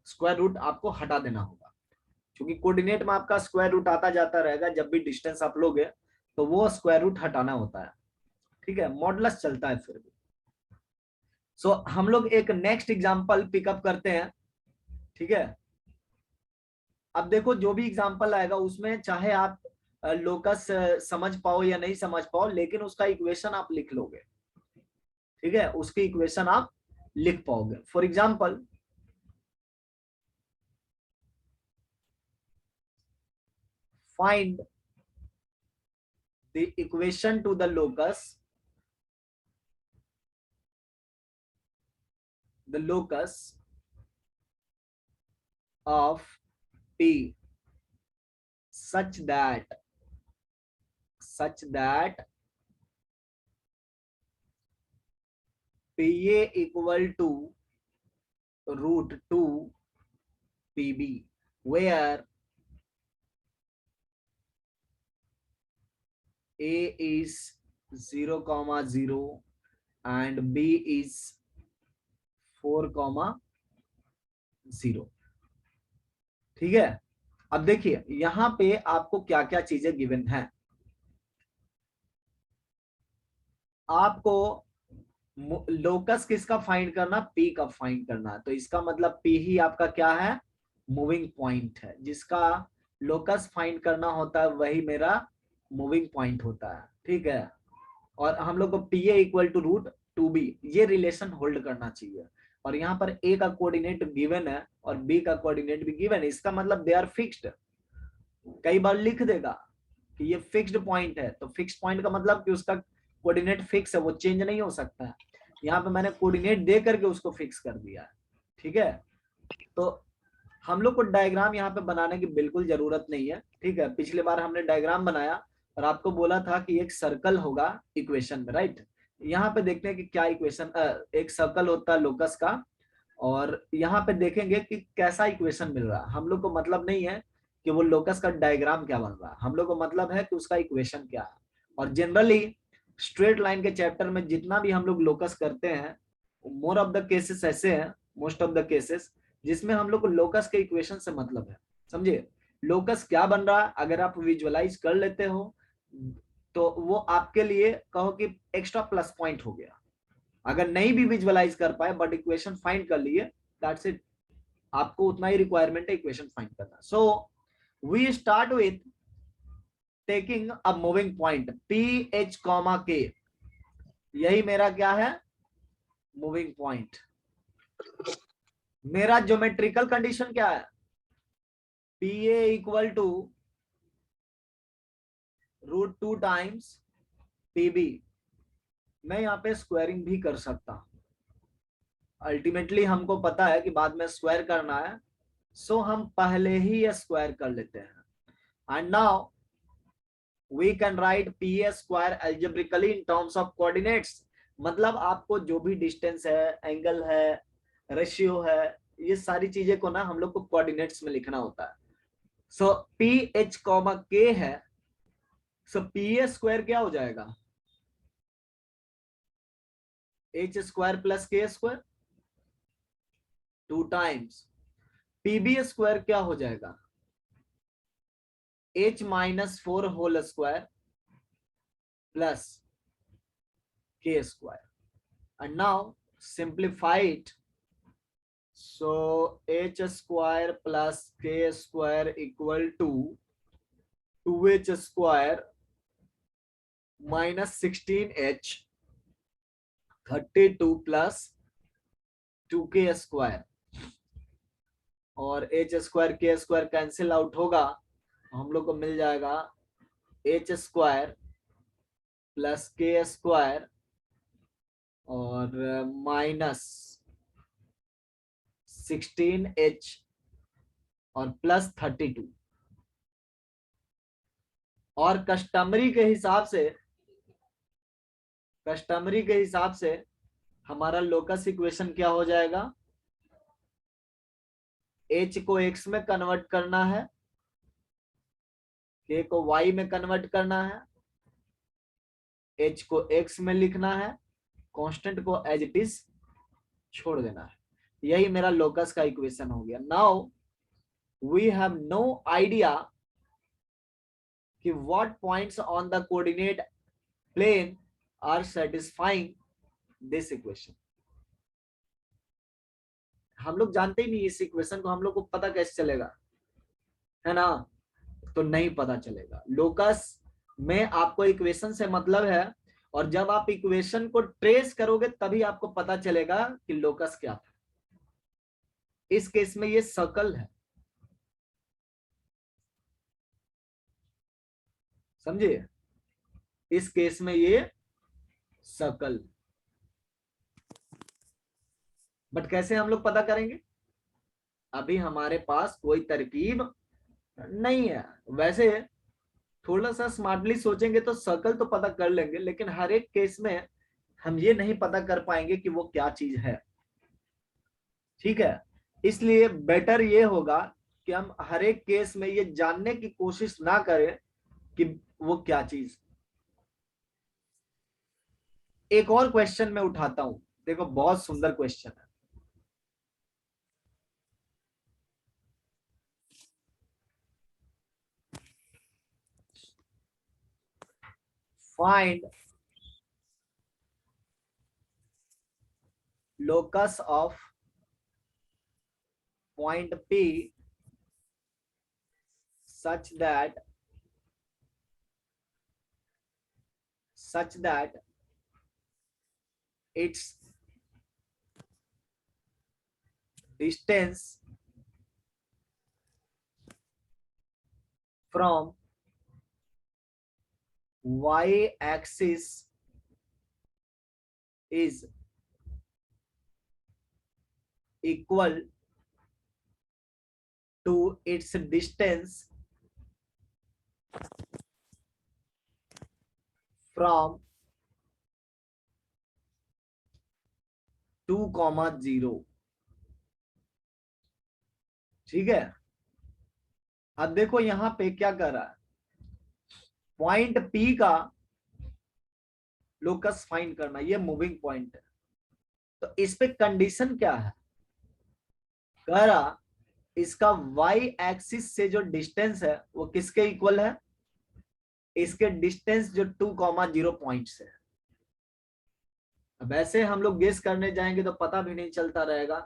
स्क्वायर रूट आपको हटा देना होगा, क्योंकि कोऑर्डिनेट में आपका स्क्वायर रूट आता जाता रहेगा, जब भी डिस्टेंस आप लोगे तो वो स्क्वायर रूट हटाना होता है। ठीक है, मॉडुलस चलता है फिर भी। सो हम लोग एक नेक्स्ट एग्जांपल पिकअप करते हैं। ठीक है, अब देखो जो भी एग्जांपल आएगा उसमें चाहे आप लोकस समझ पाओ या नहीं समझ पाओ, लेकिन उसका इक्वेशन आप लिख लोगे। ठीक है, उसकी इक्वेशन आप लिख पाओगे। For example, find the equation to the locus of P such that PA equal to root 2 PB, where A is 0, 0 and B is 4, 0। ठीक है, अब देखिए यहां पे आपको क्या क्या चीजें गिवन है। आपको लोकस किसका फाइंड करना, P का फाइंड करना है, तो इसका मतलब P ही आपका क्या है, मूविंग पॉइंट है। जिसका लोकस फाइंड करना होता है वही मेरा मूविंग पॉइंट होता है। ठीक है, और हम लोग को PA equal to root 2B ये रिलेशन होल्ड करना चाहिए। और यहाँ पर A का कोऑर्डिनेट गिवन है और B का कोऑर्डिनेट भी गिवन है, इसका मतलब दे आर फिक्स्ड। कई बार लिख देगा कि ये फिक्स्ड पॉइंट है, तो फिक्स्ड पॉइंट का मतलब कि उसका कोऑर्डिनेट फिक्स है, वो चेंज नहीं हो सकता है। यहाँ पे मैंने कोऑर्डिनेट दे करके उसको फिक्स कर दिया है। ठीक है, तो हम लोग को डायग्राम यहाँ पे बनाने की बिल्कुल जरूरत नहीं है। ठीक है, पिछली बार हमने डायग्राम बनाया और आपको बोला था कि एक सर्कल होगा इक्वेशन में, राइट। यहाँ पे देखते हैं कि क्या इक्वेशन, एक सर्कल होता है लोकस का, और यहाँ पे देखेंगे कि कैसा इक्वेशन मिल रहा है। हम लोग को मतलब नहीं है कि वो लोकस का डायग्राम क्या बन रहा है, हम लोग को मतलब है कि उसका इक्वेशन क्या है। और जनरली स्ट्रेट लाइन के चैप्टर में जितना भी हम लोग लोकस करते हैं, मोर ऑफ द केसेस ऐसे हैं, मोस्ट ऑफ द केसेस, जिसमें हम लोग को लोकस के इक्वेशन से मतलब है। समझे, लोकस क्या बन रहा है अगर आप विजुअलाइज कर लेते हो तो वो आपके लिए कहो कि एक्स्ट्रा प्लस पॉइंट हो गया। अगर नहीं भी विजुअलाइज कर पाए बट इक्वेशन फाइंड कर लिए, दैट्स इट, आपको उतना ही रिक्वायरमेंट है इक्वेशन फाइंड करना। So we start with taking a moving point PH, K, यही मेरा क्या है, मूविंग पॉइंट। मेरा ज्योमेट्रिकल कंडीशन क्या है, PA equal to root 2 times PB। मैं यहाँ पे स्क्वायरिंग भी कर सकता हूं, अल्टीमेटली हमको पता है कि बाद में स्क्वायर करना है, सो हम पहले ही स्क्वायर कर लेते हैं। And now we can write PA square algebraically in terms of coordinates. मतलब आपको जो भी डिस्टेंस है, एंगल है, रेशियो है, ये सारी चीजें को ना हम लोग को कोऑर्डिनेट्स में लिखना होता है। सो PH, K है, सो PA स्क्वायर क्या हो जाएगा, एच स्क्वायर प्लस के स्क्वायर 2 टाइम्स पीबी स्क्वायर क्या हो जाएगा, h minus 4 whole square plus के square and now simplify it. So h square plus k square equal to 2h square minus 16h 32 plus 2k square और h square k square cancel out होगा, हम लोग को मिल जाएगा h square plus k square और माइनस 16h और प्लस 32. और कस्टमरी के हिसाब से हमारा लोकस इक्वेशन क्या हो जाएगा, h को x में कन्वर्ट करना है, k को y में कन्वर्ट करना है, h को x में लिखना है, कांस्टेंट को एज इट इज छोड़ देना है. यही मेरा लोकस का इक्वेशन हो गया. Now we have no idea कि what points on the coordinate plane are satisfying this equation. हम लोग जानते ही नहीं इस इक्वेशन को, हम लोग को पता कैसे चलेगा, है ना? तो नहीं पता चलेगा. लोकस में आपको इक्वेशन से मतलब है, और जब आप इक्वेशन को ट्रेस करोगे तभी आपको पता चलेगा कि लोकस क्या था. इस केस में ये सर्कल है, समझिए, इस केस में ये सर्कल. बट कैसे हम लोग पता करेंगे, अभी हमारे पास कोई तरकीब नहीं है. वैसे थोड़ा सा स्मार्टली सोचेंगे तो सर्कल तो पता कर लेंगे, लेकिन हर एक केस में हम ये नहीं पता कर पाएंगे कि वो क्या चीज है. ठीक है, इसलिए बेटर ये होगा कि हम हर एक केस में ये जानने की कोशिश ना करें कि वो क्या चीज. एक और क्वेश्चन मैं उठाता हूं, देखो बहुत सुंदर क्वेश्चन है. Find locus of point P such that its distance from y axis is equal to its distance from 2,0. ठीक है, अब देखो यहां पे क्या कर रहा है, पॉइंट P का लोकस फाइंड करना, ये मूविंग पॉइंट है. तो इस पे कंडीशन क्या है, कह रहा इसका y एक्सिस से जो डिस्टेंस है वो किसके इक्वल है, इसके डिस्टेंस जो 2,0 पॉइंट्स है. अब ऐसे हम लोग गेस करने जाएंगे तो पता भी नहीं चलता रहेगा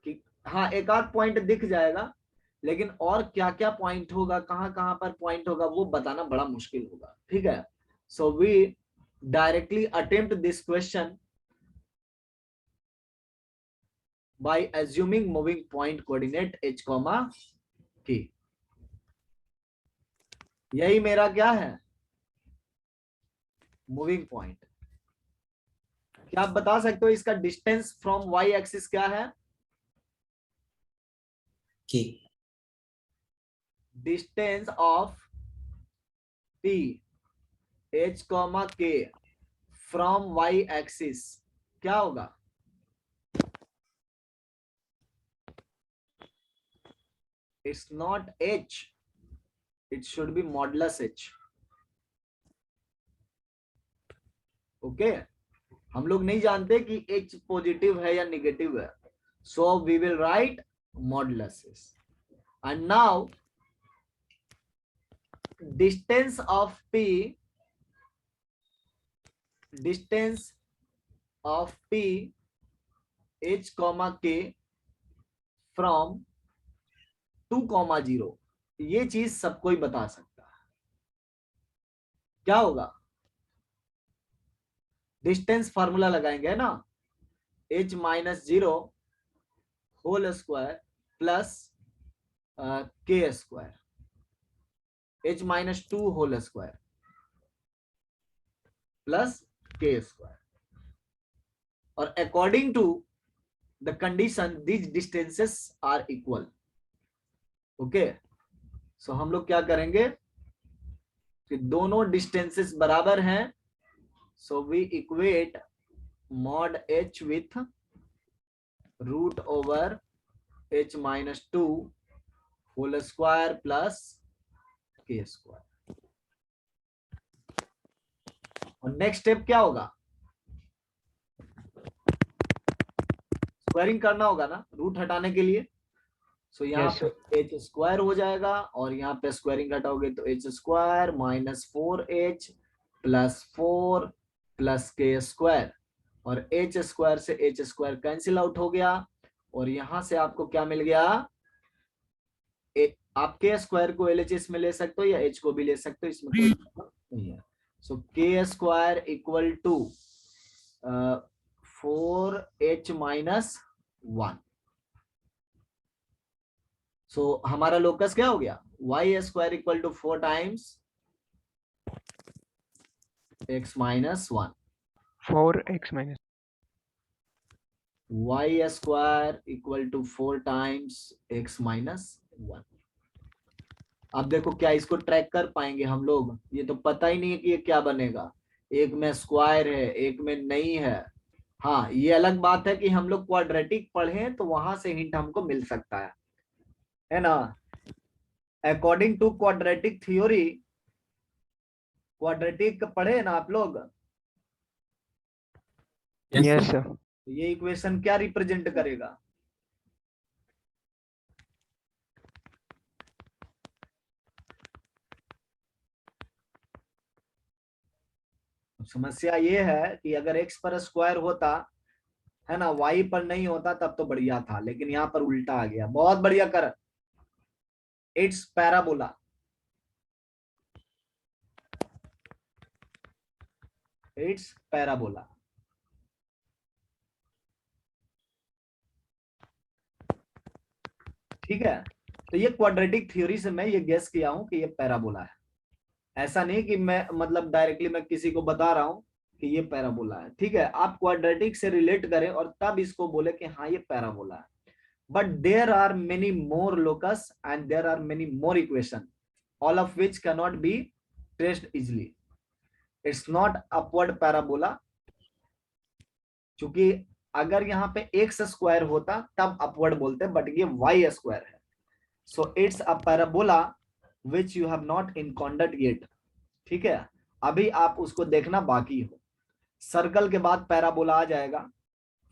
कि हाँ एक आध पॉइंट दिख जाएगा, लेकिन और क्या क्या पॉइंट होगा, कहां कहां पर पॉइंट होगा, वो बताना बड़ा मुश्किल होगा. ठीक है, so we directly attempt this question by assuming moving point coordinate h, k. यही मेरा क्या है, मूविंग पॉइंट. क्या आप बता सकते हो इसका डिस्टेंस फ्रॉम y एक्सिस क्या है, k. Distance of p h, k from y axis क्या होगा, it's not h, it should be modulus h. Okay, हम लोग नहीं जानते कि h पॉजिटिव है या निगेटिव है, so we will write modulus. And now distance of p, distance of p h, k from 2, 0, ये चीज सब कोई बता सकता है। क्या होगा? डिस्टेंस फार्मूला लगाएंगे ना, h minus 0 whole square plus k square, h minus 2 whole square plus k square, और according to the condition these distances are equal. Okay, so हम लोग क्या करेंगे कि दोनों डिस्टेंसेस बराबर हैं, so we equate mod h with root over h minus 2 whole square plus k square. और नेक्स्ट स्टेप क्या होगा? स्क्वायरिंग करना होगा ना रूट हटाने के लिए। सो यहाँ Yes, पे h स्क्वायर हो जाएगा, और यहाँ पे स्क्वायरिंग हटाओगे तो h square minus 4h plus 4 plus k square, और h स्क्वायर से h स्क्वायर कैंसिल आउट हो गया, और यहां से आपको क्या मिल गया? आप k स्क्वायर को LHS में ले सकते हो या h को भी ले सकते हो, इसमें कोई प्रॉब्लम नहीं है। So k square equal to 4h minus 1। So हमारा लोकस क्या हो गया? y square equal to 4 times x minus 1, 4x minus. y square equal to 4 times x minus 1। अब देखो क्या इसको ट्रैक कर पाएंगे हम लोग? ये तो पता ही नहीं है कि ये क्या बनेगा, एक में स्क्वायर है एक में नहीं है। हाँ, ये अलग बात है कि हम लोग क्वाड्रेटिक पढ़े तो वहां से हिंट हमको मिल सकता है ना। According to quadratic theory, quadratic पढ़े ना आप लोग, Yes, sir. ये इक्वेशन क्या रिप्रेजेंट करेगा? समस्या ये है कि अगर x पर स्क्वायर होता है ना, y पर नहीं होता तब तो बढ़िया था, लेकिन यहाँ पर उल्टा आ गया। बहुत बढ़िया कर, इट्स पैराबोला। It's parabola. ठीक है, तो ये क्वाड्रेटिक थ्योरी से मैं ये गेस किया हूं कि ये पैराबोला है। ऐसा नहीं कि मैं मतलब डायरेक्टली मैं किसी को बता रहा हूं कि ये पैराबोला है। ठीक है, आप क्वाड्रेटिक से रिलेट करें और तब इसको बोले कि हाँ ये पैराबोला है। But there are many more locus and there are many more equation, all of which can not be traced easily. It's not upward parabola, क्योंकि अगर यहाँ पे एक्स स्क्वायर होता तब अपवर्ड बोलते, बट ये वाई स्क्वायर है। So it's a parabola which you have not encountered yet. ठीक है, अभी आप उसको देखना बाकी हो। सर्कल के बाद पैराबोला आ जाएगा,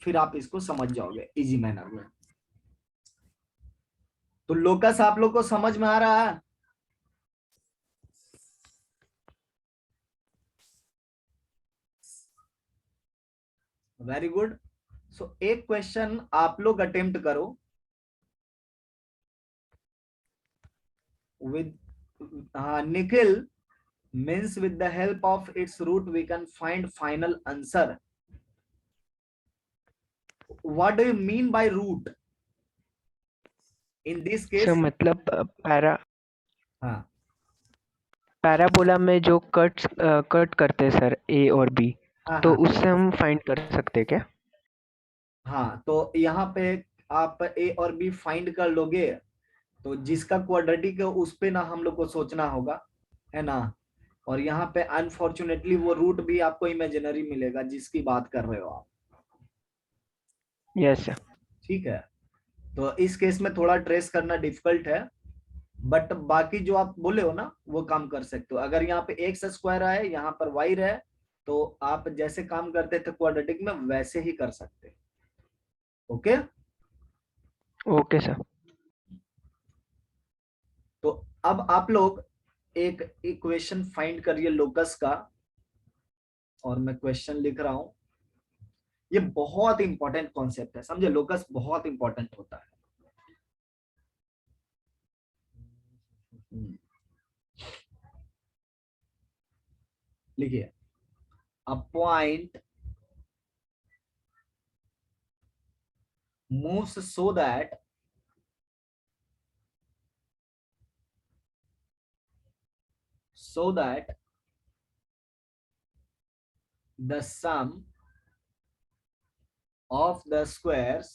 फिर आप इसको समझ जाओगे इजी मैनर में। तो लोकस आप लोग को समझ में आ रहा है? Very good. सो एक क्वेश्चन आप लोग अटेम्प्ट करो with Nikhil, means with the help of its root we can find final answer. What do you mean by root in this case? Sir मतलब हाँ पैराबोला में जो कट करते हैं सर ए और बी, हाँ तो हाँ उससे हम फाइंड कर सकते हैं क्या? हाँ, तो यहाँ पे आप ए और बी फाइंड कर लोगे, तो जिसका क्वाड्रेटिक है उस पे ना हम लोग को सोचना होगा, है ना। और यहाँ पे अनफॉर्चुनेटली वो रूट भी आपको इमेजिनरी मिलेगा जिसकी बात कर रहे हो आप। Yes sir. ठीक है, तो इस केस में थोड़ा ट्रेस करना डिफिकल्ट है, बट बाकी जो आप बोले हो ना वो काम कर सकते हो। अगर यहाँ पे एक्स स्क्वायर आए, यहाँ पर वाई रहे, तो आप जैसे काम करते थे क्वाड्रेटिक में वैसे ही कर सकते। Okay, okay sir. तो अब आप लोग एक इक्वेशन फाइंड करिए लोकस का, और मैं क्वेश्चन लिख रहा हूं। ये बहुत इंपॉर्टेंट कॉन्सेप्ट है, समझे, लोकस बहुत इंपॉर्टेंट होता है। लिखिए, a point moves so that the sum of the squares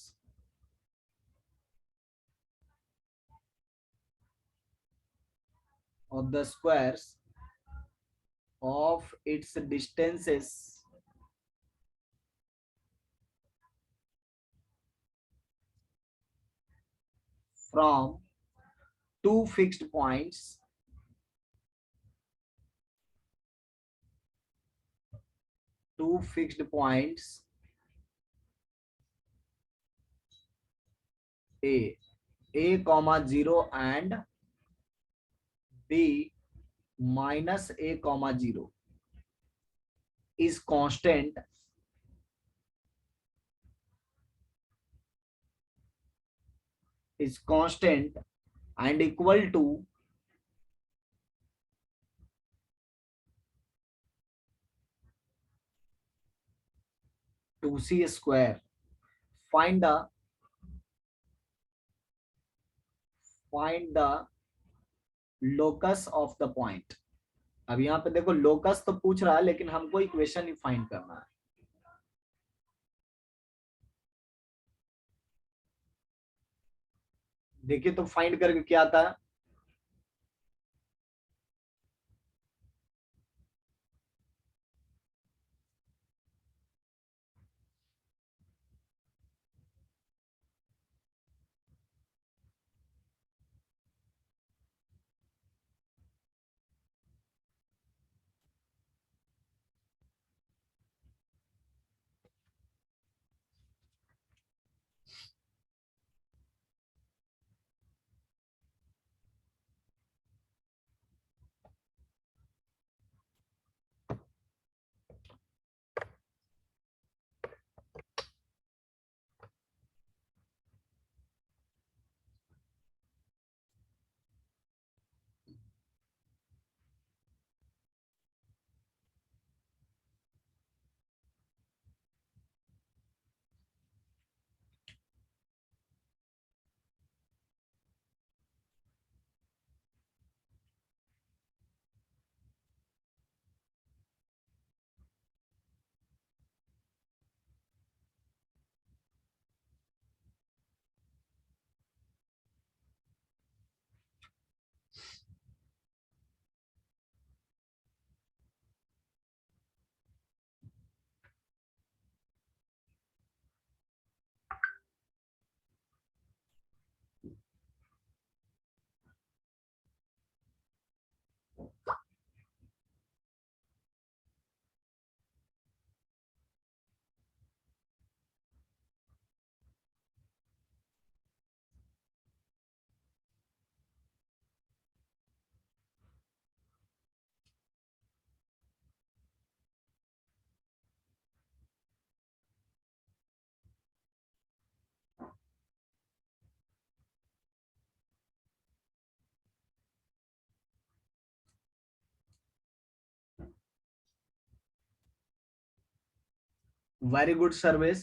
of its distances from two fixed points a comma 0 and b minus a comma 0 is constant and equal to 2c square. Find the locus of the point. अब यहाँ पे देखो लोकस तो पूछ रहा है, लेकिन हमको इक्वेशन ही फाइंड करना है। देखिए तो फाइंड करके क्या आता है। Very good service.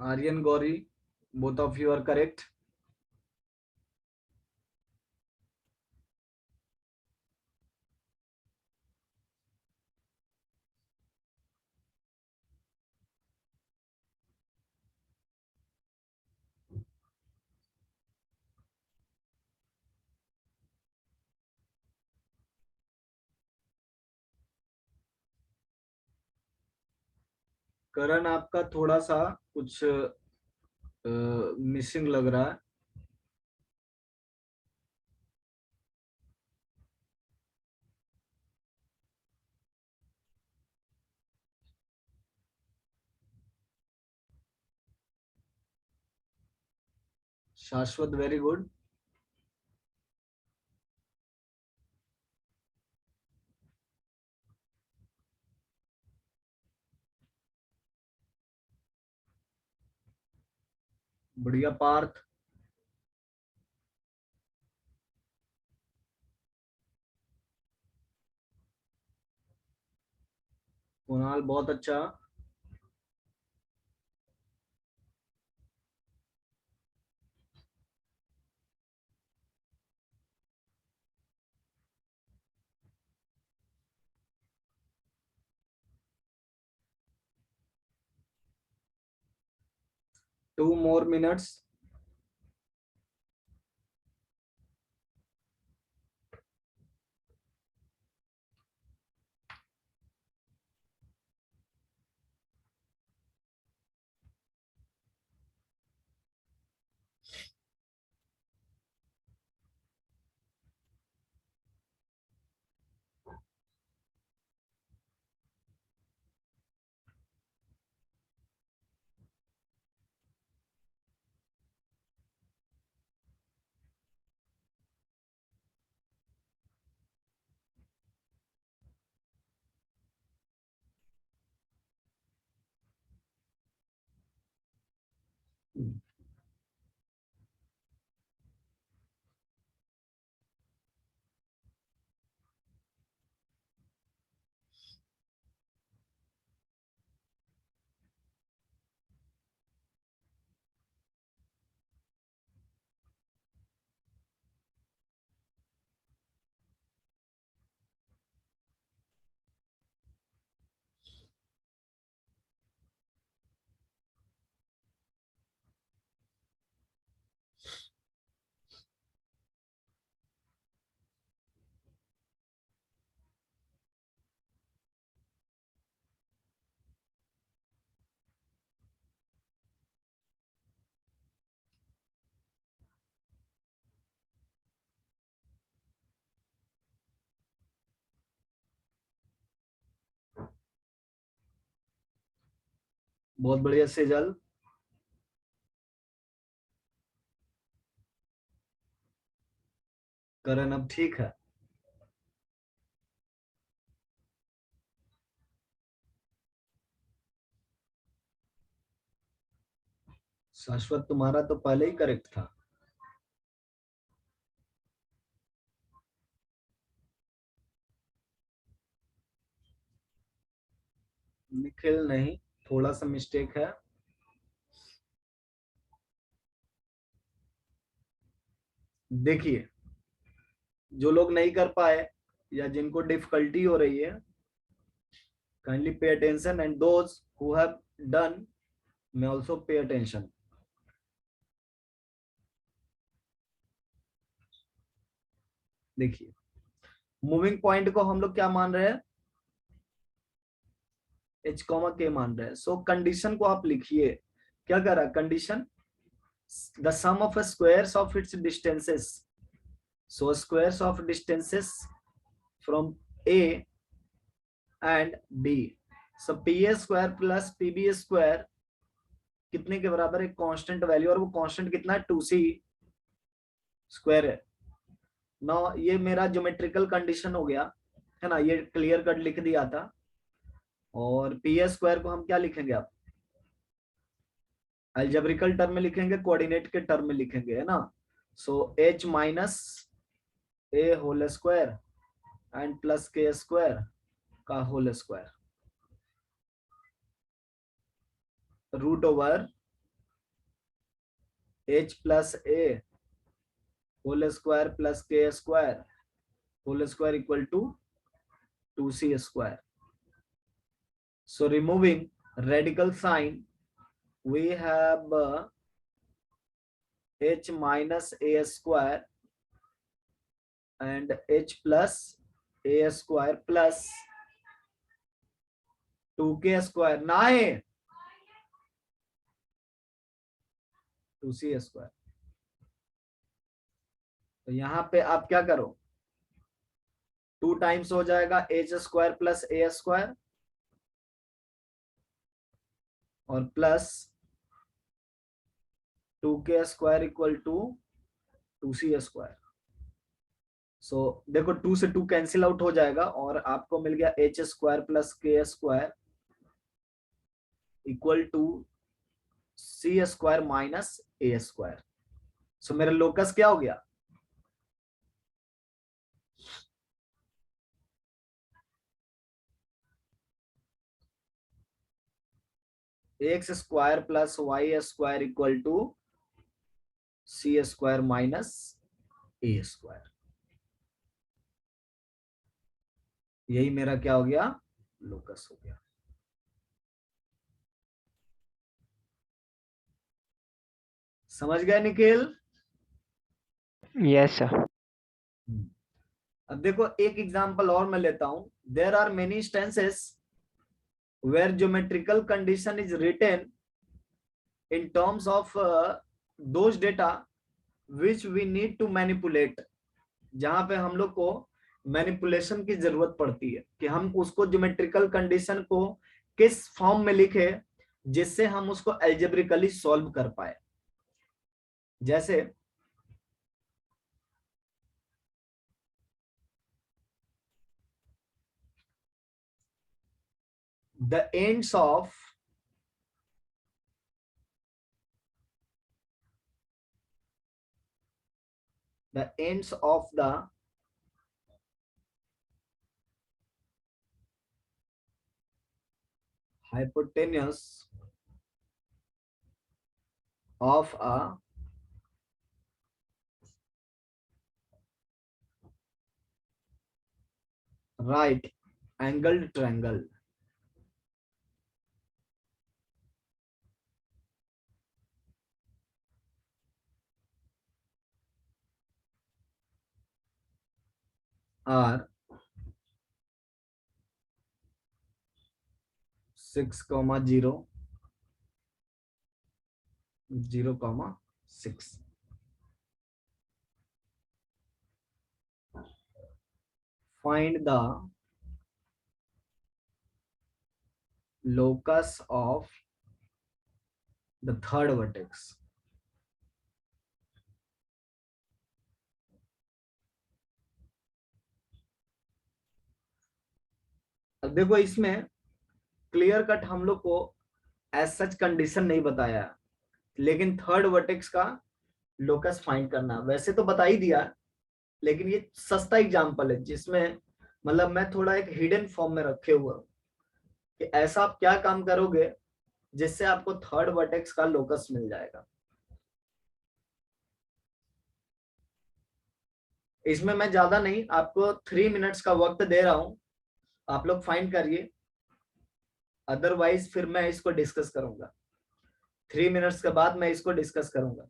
Aryan, Gauri, both of you are correct. Karan आपका थोड़ा सा कुछ मिसिंग लग रहा है। शाश्वत वेरी गुड। बढ़िया पार्थ। कुणाल बहुत अच्छा। Two more minutes. बहुत बढ़िया सेजल। करण अब ठीक है। शाश्वत तुम्हारा तो पहले ही करेक्ट था। निखिल नहीं, थोड़ा सा मिस्टेक है। देखिए, जो लोग नहीं कर पाए या जिनको डिफिकल्टी हो रही है, kindly pay attention, and those who have done may also pay attention. देखिए, मूविंग पॉइंट को हम लोग क्या मान रहे हैं, h, k मान रहे हैं। सो कंडीशन को आप लिखिए। क्या कर रहा है condition, the sum of squares of its distances, so squares of distances from a and b, so pa square plus pb square कितने के बराबर है, कांस्टेंट वैल्यू, और वो कांस्टेंट कितना है, 2c स्क्वायर है। ना ये मेरा ज्योमेट्रिकल कंडीशन हो गया है ना, ये क्लियर कट लिख दिया था। और पी ए स्क्वायर को हम क्या लिखेंगे, आप अलजेब्रिकल टर्म में लिखेंगे, कोऑर्डिनेट के टर्म में लिखेंगे, है ना। So h minus A whole square and plus के स्क्वायर का whole square root over h plus A whole square plus के square whole square equal to 2c square. So removing radical sign, we have h minus a square and h plus a square plus 2k square। नाए 2c²। तो यहाँ पे आप क्या करो, 2 टाइम्स हो जाएगा h² प्लस a² और plus 2k² equal to 2c²। सो देखो 2 से 2 कैंसिल आउट हो जाएगा और आपको मिल गया h² plus k² equal to c² minus a²। So मेरा लोकस क्या हो गया, x² plus y² equal to c² minus a²। यही मेरा क्या हो गया, लोकस हो गया। समझ गए निखिल? Yes sir. अब देखो एक एग्जांपल और मैं लेता हूं। There are many instances where geometrical condition is written in terms of those data which we need to manipulate. जहां पे हम लोग को मैनिपुलेशन की जरूरत पड़ती है कि हम उसको ज्योमेट्रिकल कंडीशन को किस फॉर्म में लिखे जिससे हम उसको एल्जेब्रिकली सॉल्व कर पाए। जैसे the ends of the hypotenuse of a right angled triangle are 6,0 0,6। find the locus of the third vertex। अब देखो इसमें क्लियर कट हम लोग को एज सच कंडीशन नहीं बताया, लेकिन थर्ड वर्टेक्स का लोकस फाइंड करना वैसे तो बता ही दिया, लेकिन ये सस्ता एग्जांपल है जिसमें मतलब मैं थोड़ा एक हिडन फॉर्म में रखे हुआ कि ऐसा आप क्या काम करोगे जिससे आपको थर्ड वर्टेक्स का लोकस मिल जाएगा। इसमें मैं ज्यादा नहीं, आपको 3 मिनट्स का वक्त दे रहा हूं, आप लोग फाइंड करिए, अदरवाइज फिर मैं इसको डिस्कस करूंगा। 3 मिनट्स के बाद मैं इसको डिस्कस करूंगा।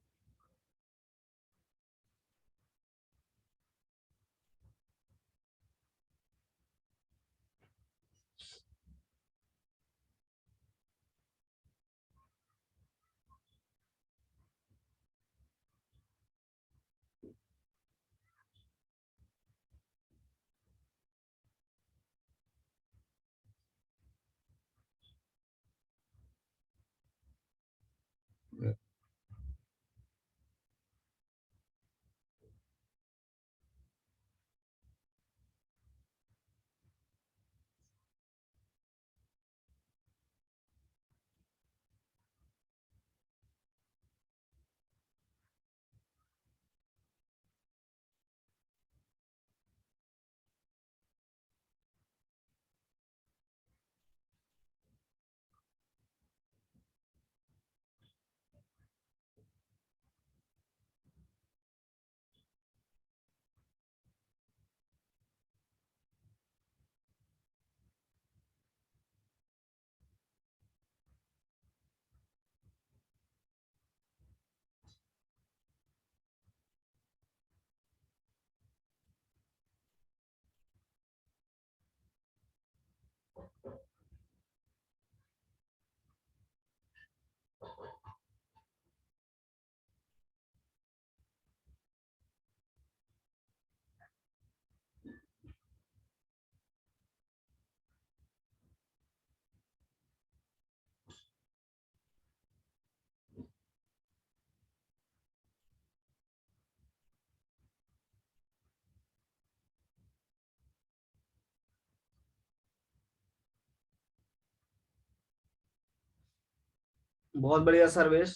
बहुत बढ़िया सर्वेश।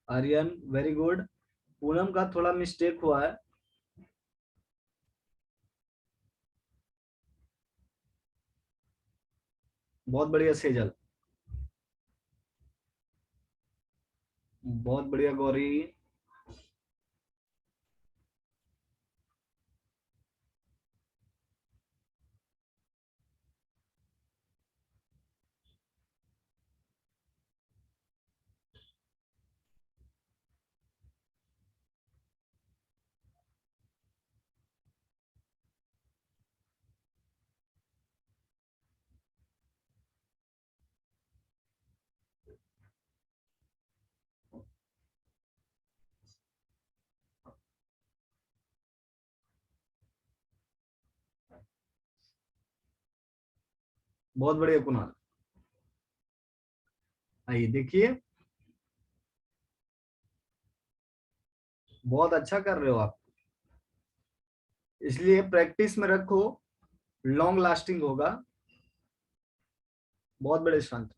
Aryan very good. पूनम का थोड़ा मिस्टेक हुआ है। बहुत बढ़िया सेजल। बहुत बढ़िया गौरी। बहुत बढ़िया कुणाल। आइए देखिए, बहुत अच्छा कर रहे हो आप, इसलिए प्रैक्टिस में रखो, लॉन्ग लास्टिंग होगा। बहुत बड़े शांत।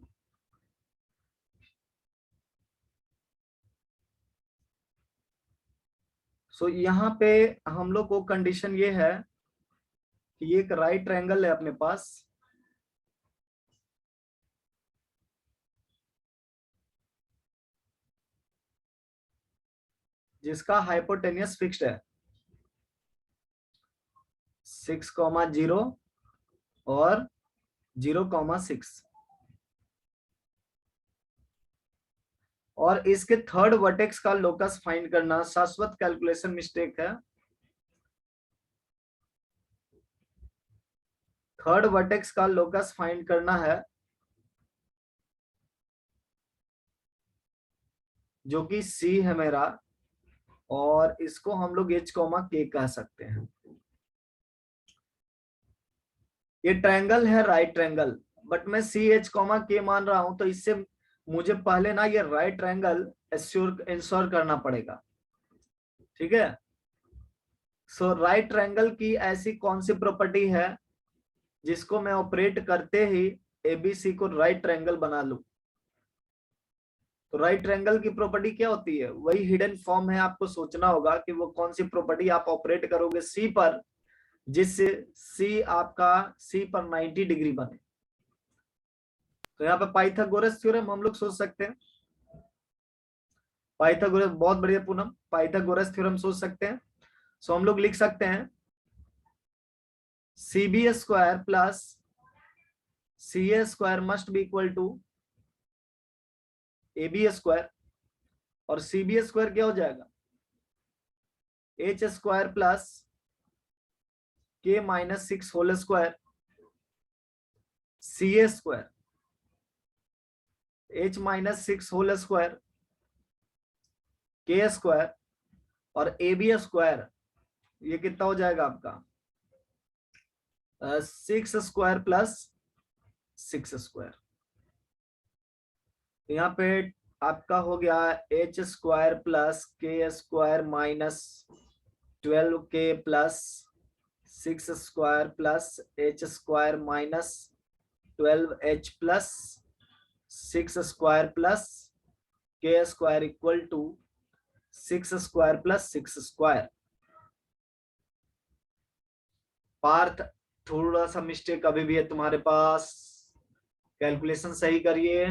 सो यहाँ पे हम लोग को कंडीशन ये है कि ये एक राइट ट्रायंगल है अपने पास, जिसका हाइपोटेनियस फिक्स्ड है 6,0 और 0,6, और इसके थर्ड वर्टेक्स का लोकस फाइंड करना शाश्वत कैलकुलेशन मिस्टेक है। थर्ड वर्टेक्स का लोकस फाइंड करना है, जो कि सी है मेरा, और इसको हम लोग h, k कह सकते हैं। ये ट्रायंगल है राइट ट्रायंगल, बट मैं सी एच के मान रहा हूं, तो इससे मुझे पहले ना ये राइट ट्रायंगल इंश्योर करना पड़ेगा। ठीक है। सो राइट ट्रायंगल की ऐसी कौन सी प्रॉपर्टी है जिसको मैं ऑपरेट करते ही एबीसी को राइट ट्रायंगल बना लूं? तो राइट ट्रायंगल की प्रॉपर्टी क्या होती है? वही हिडन फॉर्म है, आपको सोचना होगा कि वो कौन सी प्रॉपर्टी आप ऑपरेट करोगे सी पर, जिससे सी आपका सी पर 90 डिग्री बने। तो यहाँ पे पाइथागोरस थ्योरम हम लोग सोच सकते हैं। पाइथागोरस, बहुत बढ़िया पूनम, पाइथागोरस थ्योरम सोच सकते हैं। सो हम लोग लिख सकते हैं cb square plus ca square must be equal to ab square, और cb स्क्वायर क्या हो जाएगा? h square plus k minus 6 whole square, ca square h minus 6 whole square, k square, और ab स्क्वायर, ये कितना हो जाएगा आपका? 6 स्क्वायर प्लस 6 स्क्वायर। यहाँ पे आपका हो गया h square plus k square minus 12k plus 6 square plus h square minus 12h plus 6 square plus k square equal to 6 square plus 6 square. Parth, थोड़ा सा मिस्टेक अभी भी है तुम्हारे पास, कैलकुलेशन सही करिए।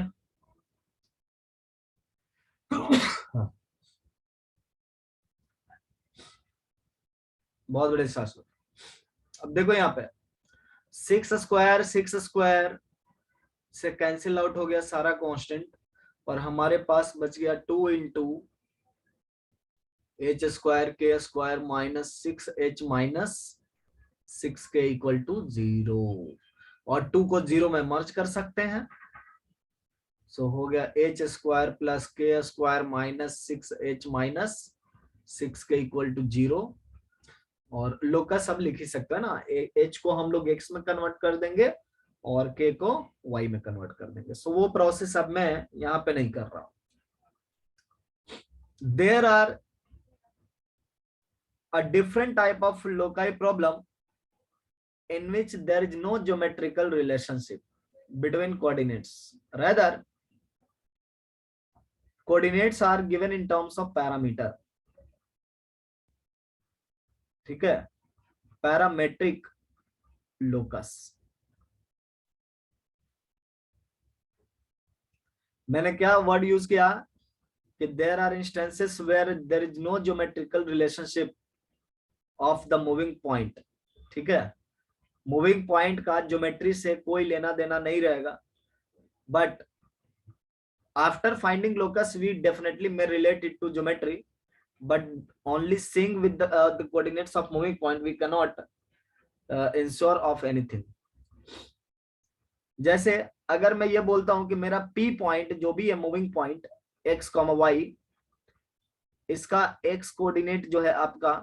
बहुत बड़े शाश्वत। अब देखो यहाँ पे 6 स्क्वायर से कैंसिल आउट हो गया सारा कांस्टेंट, और हमारे पास बच गया 2 into h square k square minus 6h minus 6k equal to 0, और 2 को 0 में मर्ज कर सकते हैं। सो हो गया h स्क्वायर प्लस के square minus 6h minus 6k equal to 0, और लोकस अब लिख ही सकते हैं ना, h को हम लोग x में कन्वर्ट कर देंगे और k को y में कन्वर्ट कर देंगे। सो वो प्रोसेस अब मैं यहाँ पे नहीं कर रहा हूं। There are a different type of loci problem in which there is no geometrical relationship. between coordinates. Rather, coordinates are given in terms of parameter. ठीक है, पैरामेट्रिक लोकस. मैंने क्या वर्ड यूज किया कि there are instances where there is no geometrical relationship of the moving point. ठीक है, मूविंग पॉइंट का ज्योमेट्री से कोई लेना देना नहीं रहेगा, but after finding locus we definitely may relate it to geometry, but only seeing with the coordinates of moving point we cannot ensure of anything. जैसे अगर मैं ये बोलता हूं कि मेरा P पॉइंट जो भी है मूविंग पॉइंट x, y, इसका x कोऑर्डिनेट जो है आपका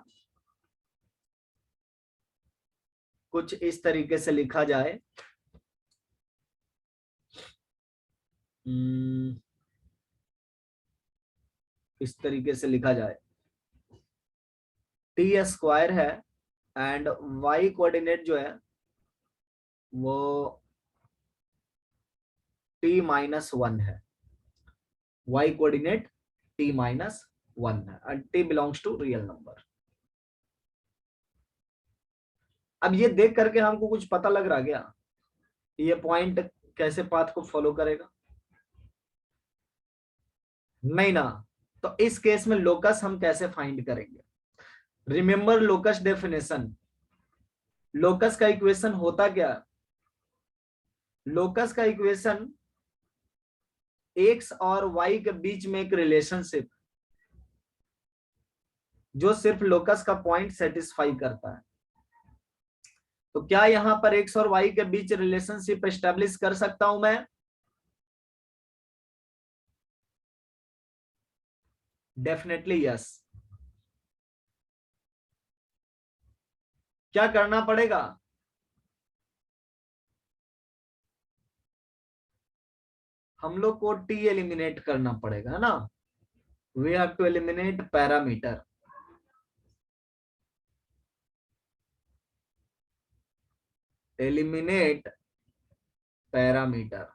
कुछ इस तरीके से लिखा जाए. इस तरीके से लिखा जाए, टी स्क्वायर है एंड y कोऑर्डिनेट जो है वो t माइनस 1 है. y कोऑर्डिनेट t माइनस 1 है and t belongs to real number. अब ये देख करके हमको कुछ पता लग रहा क्या ये पॉइंट कैसे पाथ को फॉलो करेगा? नहीं ना. तो इस केस में लोकस हम कैसे फाइंड करेंगे? Remember locus definition. लोकस का इक्वेशन होता क्या? लोकस का इक्वेशन x और y के बीच में एक रिलेशनशिप जो सिर्फ लोकस का पॉइंट सेटिस्फाई करता है. तो क्या यहां पर x और y के बीच रिलेशनशिप एस्टेब्लिश कर सकता हूं मैं? Definitely yes. क्या करना पड़ेगा? हम लोग को t एलिमिनेट करना पड़ेगा ना. We have to eliminate parameter. Eliminate parameter.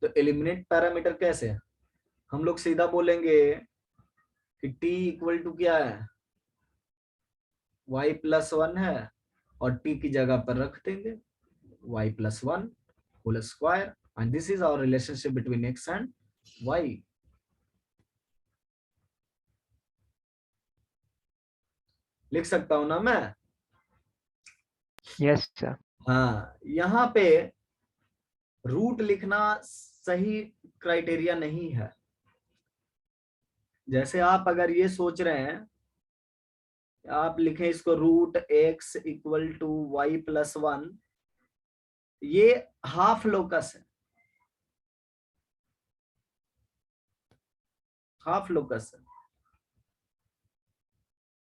तो एलिमिनेट पैरामीटर कैसे? हम लोग सीधा बोलेंगे कि t इक्वल टू क्या है, y प्लस 1 है और t की जगह पर रख देंगे y plus 1 whole square and this is our relationship between x and y. लिख सकता हूं ना मैं? Yes sir. हाँ, यहाँ पे रूट लिखना सही क्राइटेरिया नहीं है. जैसे आप अगर ये सोच रहे हैं, आप लिखें इसको root x equal to y plus 1, ये हाफ लोकस है. हाफ लोकस है.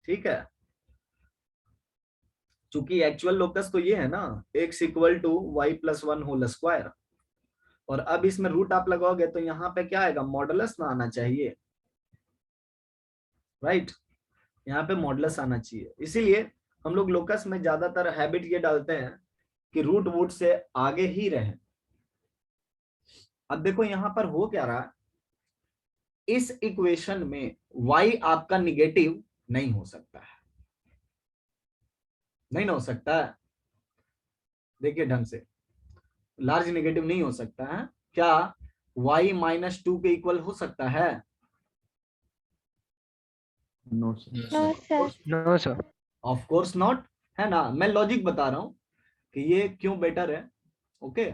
ठीक है, चूंकि एक्चुअल लोकस तो ये है ना x equal to y plus 1 whole square. और अब इसमें रूट आप लगाओगे तो यहाँ पे क्या आएगा? मॉडुलस ना आना चाहिए. राइट, यहाँ पे मॉडुलस आना चाहिए. इसीलिए हम लोग लोकस में ज्यादातर हैबिट ये डालते हैं कि रूट वूट से आगे ही रहे. अब देखो यहाँ पर हो क्या रहा है, इस इक्वेशन में y आपका निगेटिव नहीं हो सकता है. नहीं ना हो सकता है. देखिए ढंग से, लार्ज नेगेटिव नहीं हो सकता है. क्या y माइनस 2 के इक्वल हो सकता है? No, sir. No sir. Of course not, है ना. मैं लॉजिक बता रहा हूं कि ये क्यों बेटर है. ओके,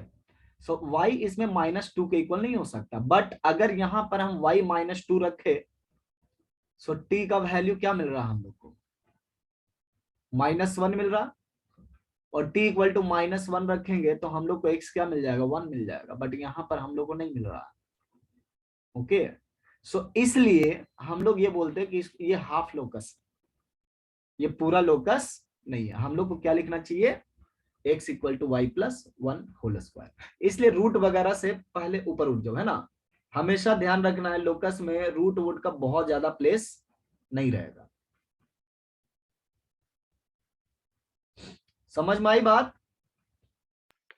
सो y इसमें माइनस 2 के इक्वल नहीं हो सकता. बट अगर यहां पर हम y माइनस 2 रखे, सो t का वैल्यू क्या मिल रहा हम लोग को? -1 मिल रहा. और t इक्वल टू -1 रखेंगे तो हम लोग को x क्या मिल जाएगा? 1 मिल जाएगा. बट यहां पर हम लोग को नहीं मिल रहा. ओके, सो इसलिए हम लोग ये बोलते हैं कि ये हाफ लोकस, ये पूरा लोकस नहीं है. हम लोग को क्या लिखना चाहिए? x equal to y plus 1 whole square. इसलिए रूट वगैरह से पहले ऊपर उठ जाओ, है ना. हमेशा ध्यान रखना है लोकस में रूट वुड का बहुत ज्यादा प्लेस नहीं रहेगा. समझ में आई बात?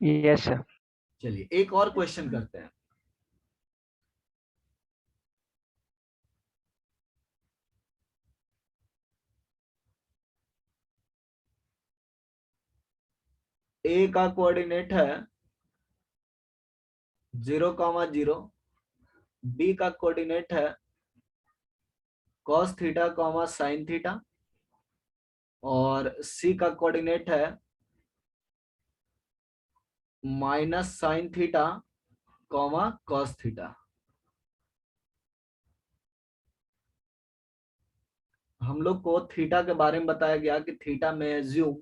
Yes sir. चलिए एक और क्वेश्चन करते हैं। ए का कोऑर्डिनेट है 0,0, बी का कोऑर्डिनेट है cos थीटा sin थीटा, और सी का कोऑर्डिनेट है -sin थीटा cos थीटा। हम लोग को थीटा के बारे में बताया गया कि थीटा में assume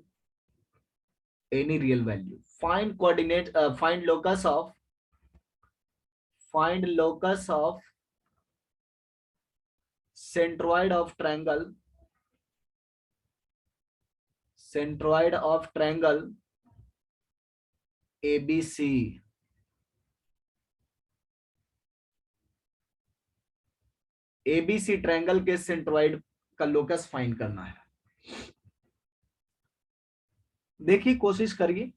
any real value. Find coordinate, find locus of centroid of triangle, ABC। ABC triangle के सेंट्रॉइड का लोकस फाइंड करना है। देखिए कोशिश करिए।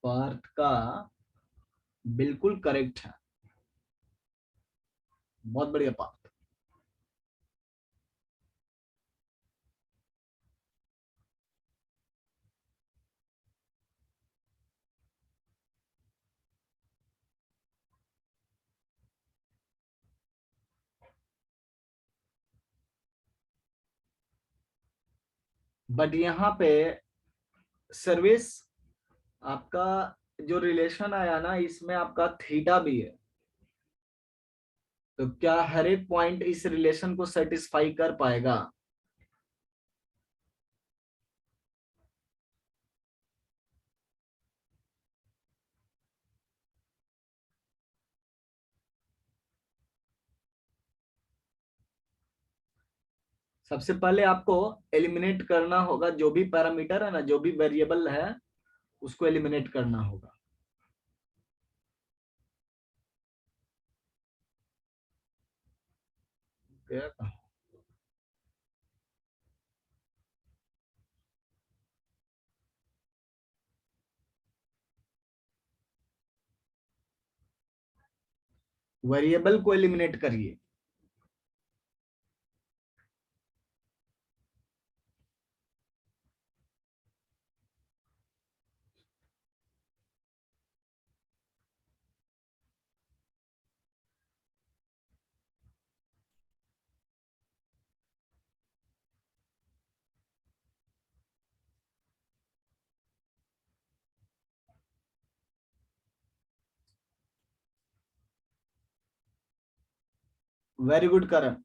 पार्थ का बिल्कुल करेक्ट है, बहुत बढ़िया पार्थ। बट यहाँ पे सर्विस, आपका जो रिलेशन आया ना, इसमें आपका थीटा भी है, तो क्या हर एक पॉइंट इस रिलेशन को सेटिस्फाई कर पाएगा? सबसे पहले आपको एलिमिनेट करना होगा, जो भी पैरामीटर है ना, जो भी वेरिएबल है, उसको एलिमिनेट करना होगा। क्या वेरिएबल को एलिमिनेट करिए। वेरी गुड करण।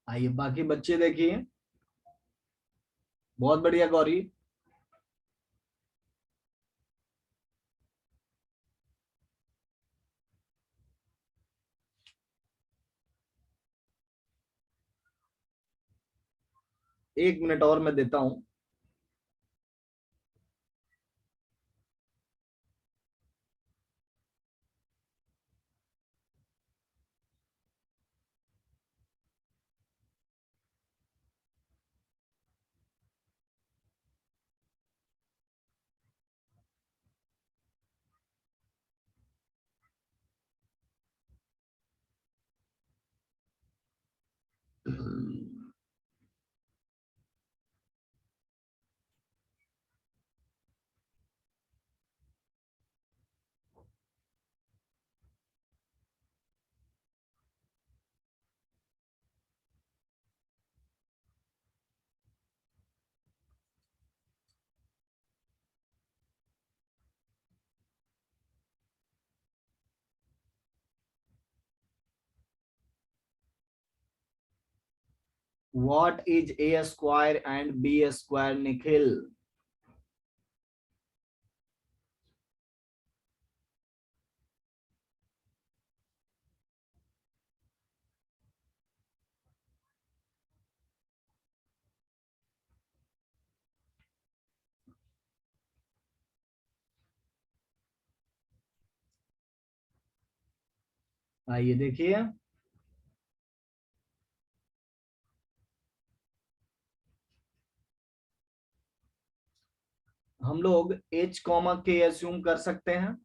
आइए बाकी बच्चे देखिए। बहुत बढ़िया गौरी। एक मिनट और मैं देता हूं। What is a square and b square, Nikhil? आइए देखिए। हम लोग h कॉमा के एज्यूम कर सकते हैं।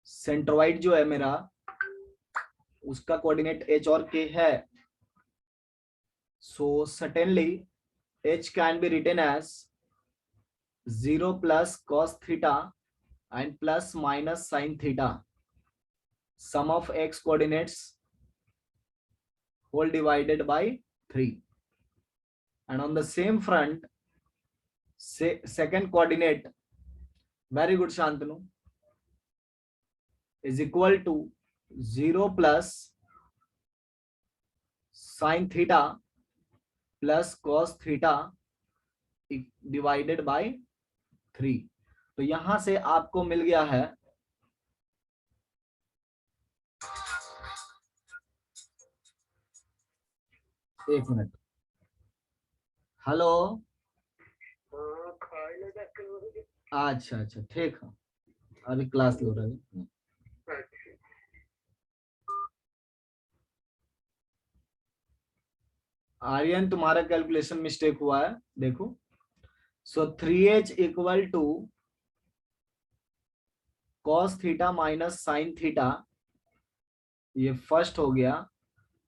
सेंट्रोइड जो है मेरा, उसका कोऑर्डिनेट h और k है। So certainly h can be written as 0 plus cos theta and plus minus sin theta, sum of x coordinates whole divided by 3. And on the same front, second coordinate, very good Shantanu, is equal to 0 plus sin theta plus cos theta divided by 3. तो यहां से आपको मिल गया है एक मिनट। हेलो। अच्छा अच्छा ठीक है, अभी क्लास हो रहा है। आर्यन तुम्हारा कैलकुलेशन मिस्टेक हुआ है, देखो। So 3h equal to cos theta minus sine theta, ये फर्स्ट हो गया।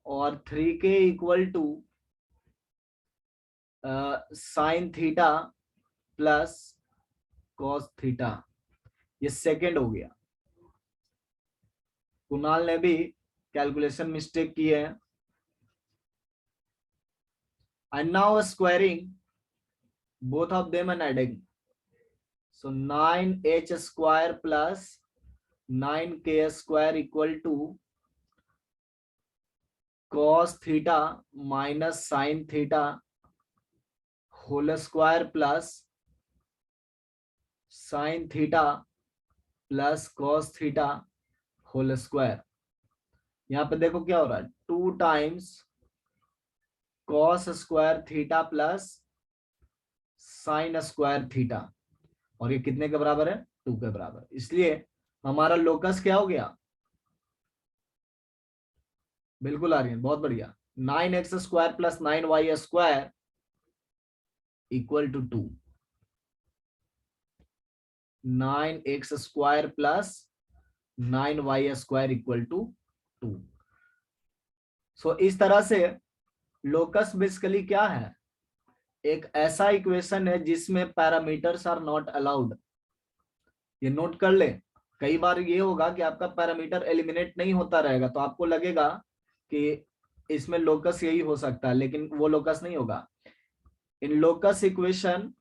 और 3k equal to sine theta plus cos theta, ये सेकेंड हो गया। कुणाल ने भी कैलकुलेशन मिस्टेक की है। And now squaring both of them and adding. So 9h square plus 9k square equal to cos theta minus sine theta whole square plus sine theta plus cos theta whole square. यहाँ पे देखो क्या हो रहा है, 2 times cos square theta plus sine square theta, और ये कितने के बराबर है, 2 के बराबर। इसलिए हमारा लोकस क्या हो गया, बिल्कुल आ रही है, बहुत बढ़िया, 9x square plus 9y square equal to 2। 9x square plus 9y square equal to 2। So इस तरह से लोकस बेसिकली क्या है, एक ऐसा इक्वेशन है जिसमें पैरामीटर्स आर नॉट अलाउड। ये नोट कर ले, कई बार ये होगा कि आपका पैरामीटर एलिमिनेट नहीं होता रहेगा तो आपको लगेगा कि इसमें लोकस यही हो सकता है, लेकिन वो लोकस नहीं होगा। In locus equation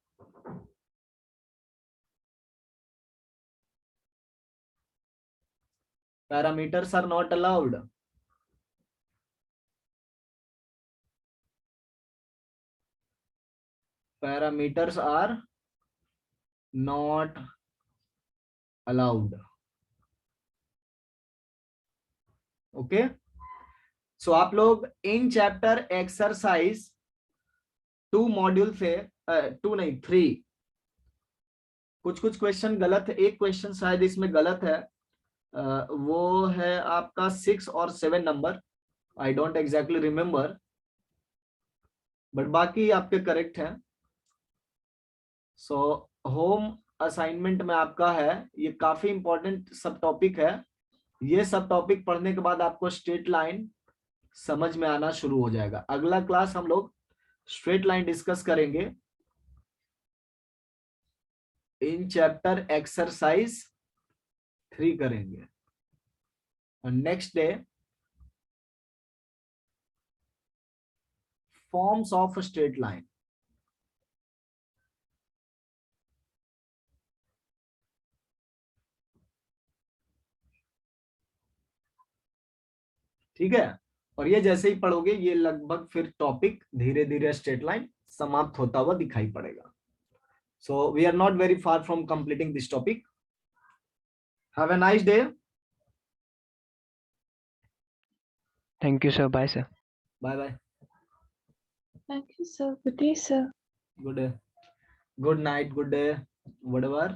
parameters are not allowed. Parameters are not allowed. Okay, so आप लोग इन चैप्टर एक्सरसाइज 2 मॉड्यूल से 2 नहीं 3 कुछ क्वेश्चन गलत है, एक क्वेश्चन शायद इसमें गलत है, वो है आपका 6 और 7 number, I don't exactly remember, but बाकी आपके करेक्ट हैं। सो होम असाइनमेंट में आपका है, ये काफी इंपॉर्टेंट सब टॉपिक है। ये सब टॉपिक पढ़ने के बाद आपको स्ट्रेट लाइन समझ में आना शुरू हो जाएगा। अगला क्लास हम लोग स्ट्रेट लाइन डिस्कस करेंगे इन चैप्टर एक्सरसाइज 3 करेंगे, और next day forms of straight line. ठीक है, और ये जैसे ही पढ़ोगे ये लगभग फिर टॉपिक धीरे धीरे स्ट्रेट लाइन समाप्त होता हुआ दिखाई पड़ेगा। So we are not very far from completing this topic. Have a nice day. Thank you sir, bye sir. Bye bye. Thank you, sir. Good day, sir. Good day, good night, good day, whatever.